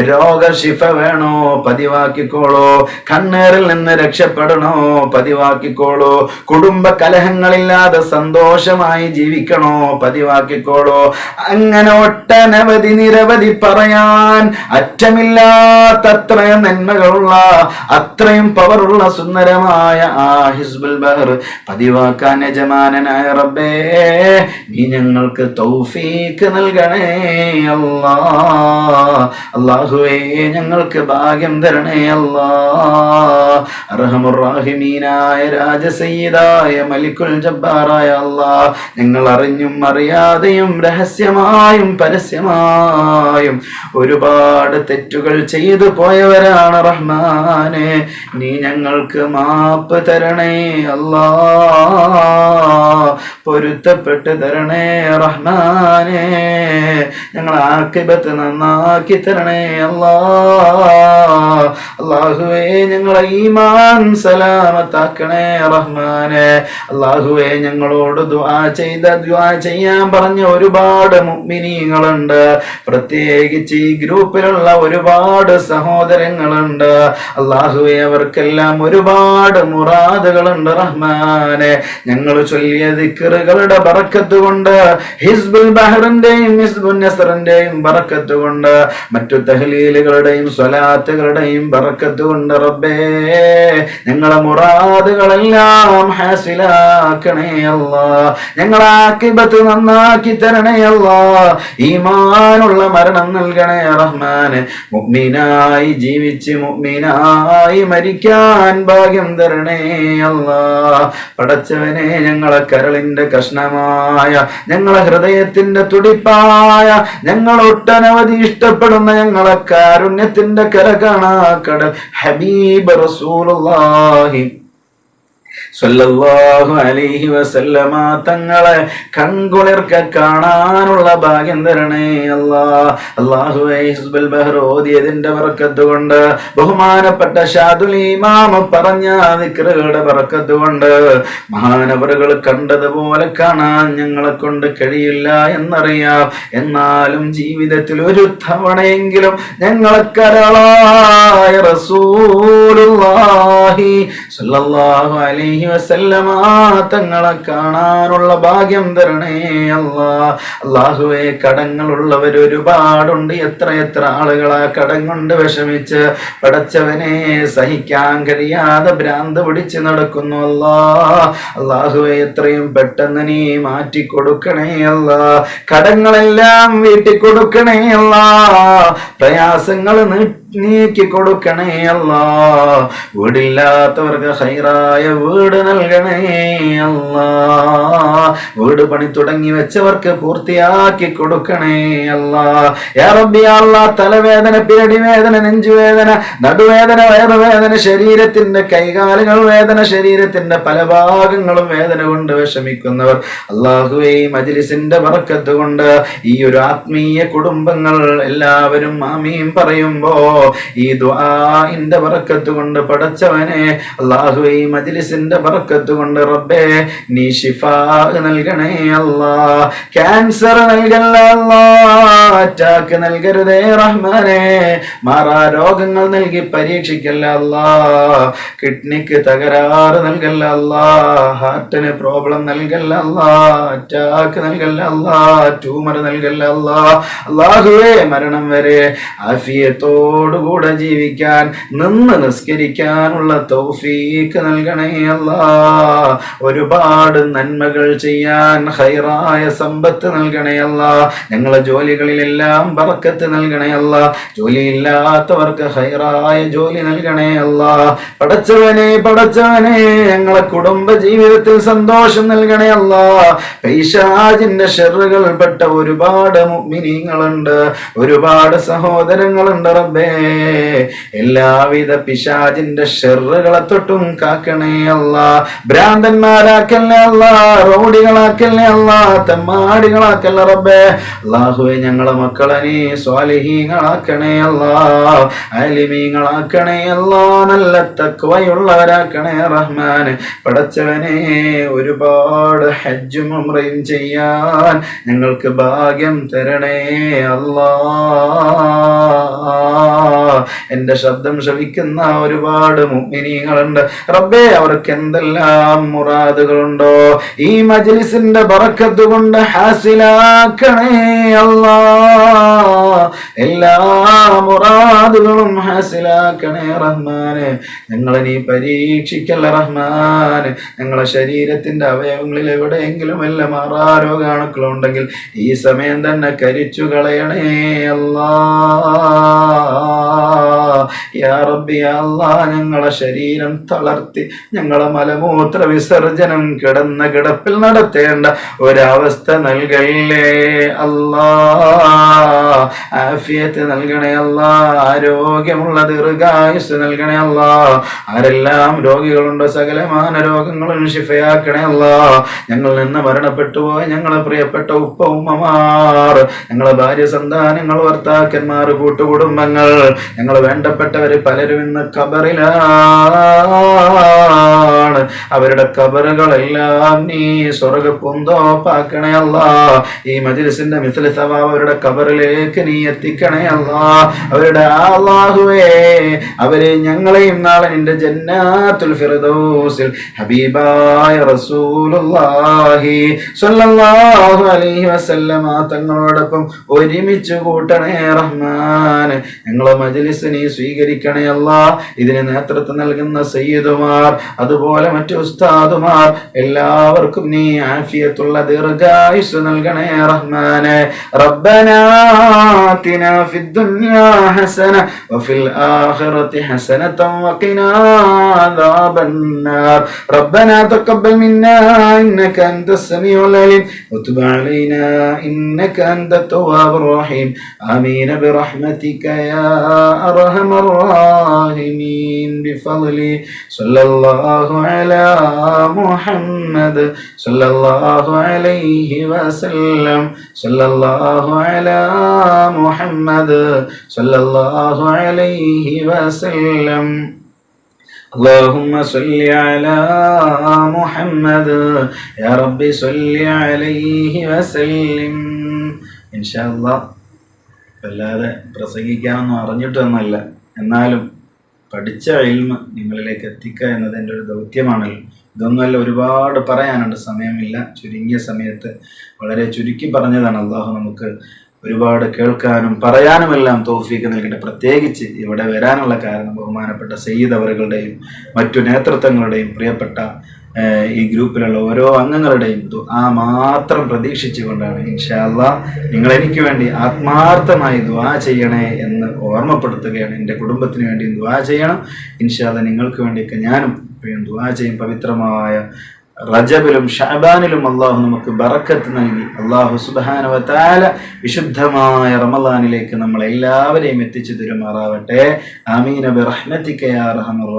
രോഗശിഫ വേണോ, പതിവാക്കിക്കോളൂ. കണ്ണേറിൽ നിന്ന് രക്ഷപ്പെടണോ, പതിവാക്കിക്കോളൂ. കുടുംബ കലഹങ്ങളില്ലാതെ സന്തോഷമായി ജീവിക്കണോ, പതിവാക്കിക്കോളൂ. അങ്ങനെ ഒട്ടനവധി നിരവധി പറയാൻ അറ്റമില്ലാത്തത്രയും നന്മകളുള്ള, അത്രയും പവറുള്ള സുന്ദരമായ ആ ഹിസ്ബുൽ ബഹർ പതിവാക്കാൻ യജമാനനായ റബ്ബേ നീ ഞങ്ങൾക്ക് തൗഫീഖ് നൽകണേ അല്ലാ. അല്ലാഹുവേ ഞങ്ങൾക്ക് ഭാഗ്യം തരണേ അല്ലാ. അർഹമുർ റഹീമീനായ രാജസയ്യിദായ മലിക്കുൽ ജബ്ബാറായ അല്ലാ, ഞങ്ങൾ അറിഞ്ഞും അറിയാതെയും രഹസ്യമായും പരസ്യമായും ഒരുപാട് തെറ്റുകൾ ചെയ്തു പോയവരാണ് റഹ്മാനെ. നീ ഞങ്ങൾക്ക് മാപ്പ് തരണേ അല്ലാ, പൊരുത്തപ്പെട്ട് തരണേ റഹ്മാനെ. ഞങ്ങളെ ആഖിബത്ത് നന്നാക്കി തരണേ അല്ലാ. അല്ലാഹുവേ ഞങ്ങളെ ഈമാൻ സലാമത്താക്കണേ റഹ്മാനെ. അല്ലാഹുവേ ഞങ്ങളോട് ദുആ ചെയ്യാൻ പറഞ്ഞ ഒരുപാട് മുഅ്മിനീങ്ങളുണ്ട്, പ്രത്യേകിച്ച് ഈ ഗ്രൂപ്പിലുള്ള ഒരുപാട് സഹോദരങ്ങളുണ്ട്. അല്ലാഹുവേ അവർക്കെല്ലാം ഒരുപാട് മുറാദുകളുണ്ട് റഹ്മാനെ. ഞങ്ങൾ ചൊല്ലിയ ദിക്റുകളുടെ ബറക്കത്ത് കൊണ്ട്, ഹിസ്ബുൽ ബഹറിന്റെയും ഹിസ്ബുൻ നസ്റിന്റെയും ബറക്കത്ത് കൊണ്ട്, മറ്റു തഹ്ലീലുകളുടെയും സ്വലാത്തുകളുടെയും ബറക്കത്ത് കൊണ്ട് റബ്ബേ ഞങ്ങളെ മുറാദുകളെല്ലാം ഹാസിലാക്കണേ അല്ലാ. ഞങ്ങളെ ആഖിബത്ത് നന്നാക്കി തരണേ അല്ലാ. ഈമാനുള്ള മരണം നൽകണേ റഹ്മാനെ. മുഅ്മിനായി ജീവിച്ച് മുഅ്മിനായി മരിക്കാൻ ഭാഗ്യം തരണേ അല്ലാ. പടച്ചവനെ ഞങ്ങളെ കരളിന്റെ കഷ്ണമായ, ഞങ്ങളെ ഹൃദയത്തിന്റെ തുടിപ്പായ, ഞങ്ങൾ ഒട്ടനവധി ഇഷ്ടപ്പെടുന്ന ഞങ്ങളെ കാരുണ്യത്തിന്റെ കരകണാക്കടൽ ഹബീബ് റസൂലുള്ളാഹി സ്വല്ലല്ലാഹു അലൈഹി വസല്ലമ തങ്ങളെ കൺകുളിർക്ക കാണാനുള്ള ഭാഗ്യം തരണേ അല്ലാ. അല്ലാഹുവേ ഹിസ്ബുൽ ബഹർ ഓതിയതിന്റെ ബറക്കത്ത് കൊണ്ട്, ബഹുമാനപ്പെട്ട ഷാദുൽ ഇമാം പറഞ്ഞ ദിക്റുകളുടെ ബറക്കത്ത് കൊണ്ട്, മഹാനവറുകൾ കണ്ടതുപോലെ കാണാൻ ഞങ്ങളെ കൊണ്ട് കഴിയില്ല എന്നറിയാം. എന്നാലും ജീവിതത്തിൽ ഒരു തവണയെങ്കിലും ഞങ്ങളെ കരളായ റസൂലുള്ളാഹി റസൂലുള്ളാഹി സ്വല്ലല്ലാഹു അലൈഹി വസല്ലമ തങ്ങളെ കാണാനുള്ള ഭാഗ്യം തരണേ അല്ലാ. അല്ലാഹുവേ, കടങ്ങളുള്ളവർ ഒരുപാടുണ്ട്. എത്ര ആളുകളാ കടം കൊണ്ട് വിഷമിച്ച് പടച്ചവനെ സഹിക്കാൻ കഴിയാതെ ഭ്രാന്ത് പിടിച്ച് നടക്കുന്നു അല്ലാ. അല്ലാഹുവേ, എത്രയും പെട്ടെന്ന് നീ മാറ്റി കൊടുക്കണേ അല്ലാ. കടങ്ങളെല്ലാം വീട്ടിൽ കൊടുക്കണേ അല്ലാ. പ്രയാസങ്ങൾ നീക്കി കൊടുക്കണേ അല്ലാ. വീടില്ലാത്തവർക്ക് ഹൈറായ വീട് നൽകണേ അല്ലാ. വീട് പണി തുടങ്ങി വെച്ചവർക്ക് പൂർത്തിയാക്കി കൊടുക്കണേ അല്ലാ. യാ റബ്ബി യാ അല്ലാഹ്, തലവേദന, പേടിവേദന, നെഞ്ചുവേദന, നടുവേദന, വയറുവേദന, ശരീരത്തിന്റെ കൈകാലുകൾ വേദന, ശരീരത്തിന്റെ പല ഭാഗങ്ങളും വേദന കൊണ്ട് വിഷമിക്കുന്നവർ അല്ലാഹുവേ, ഈ മജ്ലിസിന്റെ ബറക്കത്ത് കൊണ്ട് ഈ ഒരു ആത്മീയ കുടുംബങ്ങൾ എല്ലാവരും ആമീൻ പറയുമ്പോ ഈ ദുആഇന്റെ ബറക്കത്ത് കൊണ്ട് പടച്ചവനെ അല്ലാഹുവേ, ഈ മജ്ലിസിന്റെ ബറക്കത്ത് കൊണ്ട് റബ്ബേ നീ ശിഫാ നൽകണേ അല്ലാ. ക്യാൻസർ നൽകല്ല അല്ലാ. അറ്റാക്ക് നൽകരുതേ റഹ്മാനെ. മാറാ രോഗങ്ങൾ നൽകി പരീക്ഷിക്കല്ല അല്ലാ. കിഡ്നിക്ക് തകരാറ് നൽകല്ല അല്ലാ. ഹാർട്ടിന് പ്രോബ്ലം നൽകല്ല അല്ലാ. അറ്റാക്ക് നൽകല്ല അല്ലാ. ട്യൂമർ നൽകല്ല അല്ലാ. അല്ലാഹുവേ, മരണം വരെ ആഫിയത്തോടുകൂടെ ജീവിക്കാൻ, നിന്ന് നിസ്കരിക്കാനുള്ള തൗഫീക്ക് നൽകണേ അല്ലാ. ഒരുപാട് നന്മകൾ ചെയ്യാൻ ഹൈറായ സമ്പത്ത് നൽകണേ അല്ലാ. ഞങ്ങളെ ജോലികളിലെല്ലാം ബറക്കത്ത് നൽകണേ അല്ലാ. ജോലിയില്ലാത്തവർക്ക് ഹൈറായ ജോലി നൽകണേ അല്ലാ. പടച്ചവനെ ഞങ്ങളെ കുടുംബ ജീവിതത്തിൽ സന്തോഷം നൽകണേ അല്ലാ. പൈശാചിന്റെ ഷർറുകൾപ്പെട്ട ഒരുപാട് മുഅ്മിനീങ്ങളുണ്ട്, ഒരുപാട് സഹോദരങ്ങളുണ്ട് റബ്ബേ. എല്ലാവിധ പിശാചിന്റെ ഷർറുകളെ തൊട്ടും കാക്കണേ അല്ലാ. ഭ്രാന്തന്മാരാക്കല്ലേ അല്ലാ. റൗഡികളാക്കല്ലേ അല്ലാ. തെമ്മാടികളാക്കല്ല റബ്ബേ. അല്ലാഹുവേ, ഞങ്ങളെ മക്കളെ നീ സ്വാലിഹീങ്ങളാക്കണേ അല്ലാ. ആലിമീങ്ങളാക്കണേ അല്ലാ. നല്ല തഖ്വയുള്ളവരാക്കണേ റഹ്മാൻ. പടച്ചവനെ, ഒരുപാട് ഹജ്ജും ഉംറയും ചെയ്യാൻ ഞങ്ങൾക്ക് ഭാഗ്യം തരണേ അല്ലാ. എന്റെ ശബ്ദം ശ്രവിക്കുന്ന ഒരുപാട് മുഅ്മിനീങ്ങളുണ്ട് റബ്ബേ. അവർക്ക് എന്തെല്ലാം മുറാദുകളുണ്ടോ ഈ മജ്ലിസിന്റെ ബറക്കത്ത് കൊണ്ട് ഹാസിലാക്കണേ അല്ലാ. എല്ലാ മുറാദുകളും ഹാസിലാക്കണേ റഹ്മാനെ. ഞങ്ങളെ നീ പരീക്ഷിക്കല്ല റഹ്മാനെ. ഞങ്ങളെ ശരീരത്തിന്റെ അവയവങ്ങളിൽ എവിടെയെങ്കിലും വല്ല മാറാരോഗാണുക്കളുണ്ടെങ്കിൽ ഈ സമയം തന്നെ കരിച്ചു കളയണേ അല്ലാ. യാ റബ്ബി യാ അല്ലാഹ്, ഞങ്ങളെ ശരീരം തളർത്തി ഞങ്ങളെ മലമൂത്ര വിസർജനം കിടന്ന കിടപ്പിൽ നടത്തേണ്ട ഒരവസ്ഥ നൽകല്ലേ അല്ലാ. ആഫിയത്ത് നൽകണേ അല്ലാ. ആരോഗ്യമുള്ള ദീർഘായുസ് നൽകണേ അല്ലാ. ആരെല്ലാം രോഗികളുണ്ടോ സകലമാന രോഗങ്ങളും ശിഫയാക്കണേ അല്ലാ. ഞങ്ങളിൽ നിന്ന് മരണപ്പെട്ടു പോയ ഞങ്ങളെ പ്രിയപ്പെട്ട ഉപ്പ ഉമ്മമാർ, ഞങ്ങളെ ഭാര്യ സന്താനങ്ങൾ, ഭർത്താക്കന്മാർ, കൂട്ടുകുടുംബങ്ങൾ, ഞങ്ങൾ വേണ്ടപ്പെട്ടവര് പലരും ഇന്ന് ഖബറിലാണ്. അവരുടെ ഖബറുകളെല്ലാം നീ സ്വർഗ്ഗ പൂന്തോപ്പാക്കണേ അല്ലാ. ഈ മജ്ലിസിന്റെ മിസ്ല സവാബ് അവരുടെ ഖബറിലേക്ക് നീ എത്തിക്കണേ അല്ലാ. അവരുടെ അല്ലാഹുവേ, അവരെ ഞങ്ങളെയും നാളെ നിന്റെ ജന്നാത്തുൽ ഫിർദൗസിൽ ഹബീബായ റസൂലുള്ളാഹി സ്വല്ലല്ലാഹു അലൈഹി വസല്ലമ തങ്ങളോടൊപ്പം ഒരുമിച്ച് കൂട്ടണേ റഹ്മാൻ. ഞങ്ങളെ മജ്ലിസ് നീ സ്വീകരിക്കണേ അല്ലാ. ഇതിന് നേതൃത്വം നൽകുന്ന സയ്യിദുമാർ, അതുപോലെ മറ്റു ഉസ്താദുമാർ, എല്ലാവർക്കും നീ ആഫിയത്തുള്ള ദീർഘായുസ് നൽകണേ റഹ്മാനെ. റബ്ബനാ ആതിനാ ഫിദ്ദുനിയാ ഹസന വഫിൽ ആഖിറതി ഹസനതൻ വഖിനാ അദാബന്നാർ. റബ്ബനാ തഖബ്ബൽ മിന്നാ ഇന്നക അൻതസ് സമീഉൽ അലീം വതുബ് അലൈനാ ഇന്നക അൻതത് തവ്വാബുർ റഹീം. ആമീൻ ബിറഹ്മതിക യാ അർഹമർ റാഹിമീൻ. ബിഫളലി സ്വല്ലല്ലാഹു അലാ മുഹമ്മദ് സ്വല്ലല്ലാഹു അലൈഹി വസല്ലം. സ്വല്ലല്ലാഹു അലാ മുഹമ്മദ് സ്വല്ലല്ലാഹു അലൈഹി വസല്ലം. اللهم صل على محمد يا رب صل عليه وسلم. ഇൻഷാ അല്ലാഹ് വല്ലാതെ പ്രസംഗിക്കാനൊന്നും അറിഞ്ഞിട്ടൊന്നുമല്ല, എന്നാലും പഠിച്ച ഇൽമ നിങ്ങളിലേക്ക് എത്തിക്കുക എന്നത് എൻ്റെ ഒരു ദൗത്യമാണല്ലോ. ഇതൊന്നുമല്ല, ഒരുപാട് പറയാനുണ്ട്, സമയമില്ല. ചുരുങ്ങിയ സമയത്ത് വളരെ ചുരുക്കി പറഞ്ഞതാണ്. അള്ളാഹു നമുക്ക് ഒരുപാട് കേൾക്കാനും പറയാനുമെല്ലാം തൗഫീക്ക് നൽകട്ടെ. പ്രത്യേകിച്ച് ഇവിടെ വരാനുള്ള കാരണം ബഹുമാനപ്പെട്ട സയ്യിദ് അവറുകളുടെയും മറ്റു നേതൃത്വങ്ങളുടെയും പ്രിയപ്പെട്ട ഈ ഗ്രൂപ്പിലുള്ള ഓരോ അംഗങ്ങളുടെയും ദുആ മാത്രം പ്രതീക്ഷിച്ചുകൊണ്ടാണ്. ഇൻഷാ അല്ലാഹ് നിങ്ങൾ എനിക്ക് വേണ്ടി ആത്മാർത്ഥമായി ദുആ ചെയ്യണേ എന്ന് ഓർമ്മപ്പെടുത്തുകയാണ്. എൻ്റെ കുടുംബത്തിന് വേണ്ടി ദുആ ചെയ്യണം. ഇൻഷാ അല്ലാഹ് നിങ്ങൾക്ക് വേണ്ടിയൊക്കെ ഞാനും ദുആ ചെയ്യും. പവിത്രമായ റജബിലും ഷഅബാനിലും അള്ളാഹു നമുക്ക് ബറക്കത്ത് നൽകി അള്ളാഹു സുബ്ഹാനഹു വ തആല വിശുദ്ധമായ റമളാനിലേക്ക് നമ്മളെല്ലാവരെയും എത്തിച്ചു തരുമാറാവട്ടെ. ആമീന ബിറഹ്മതിക യാ അർഹമർ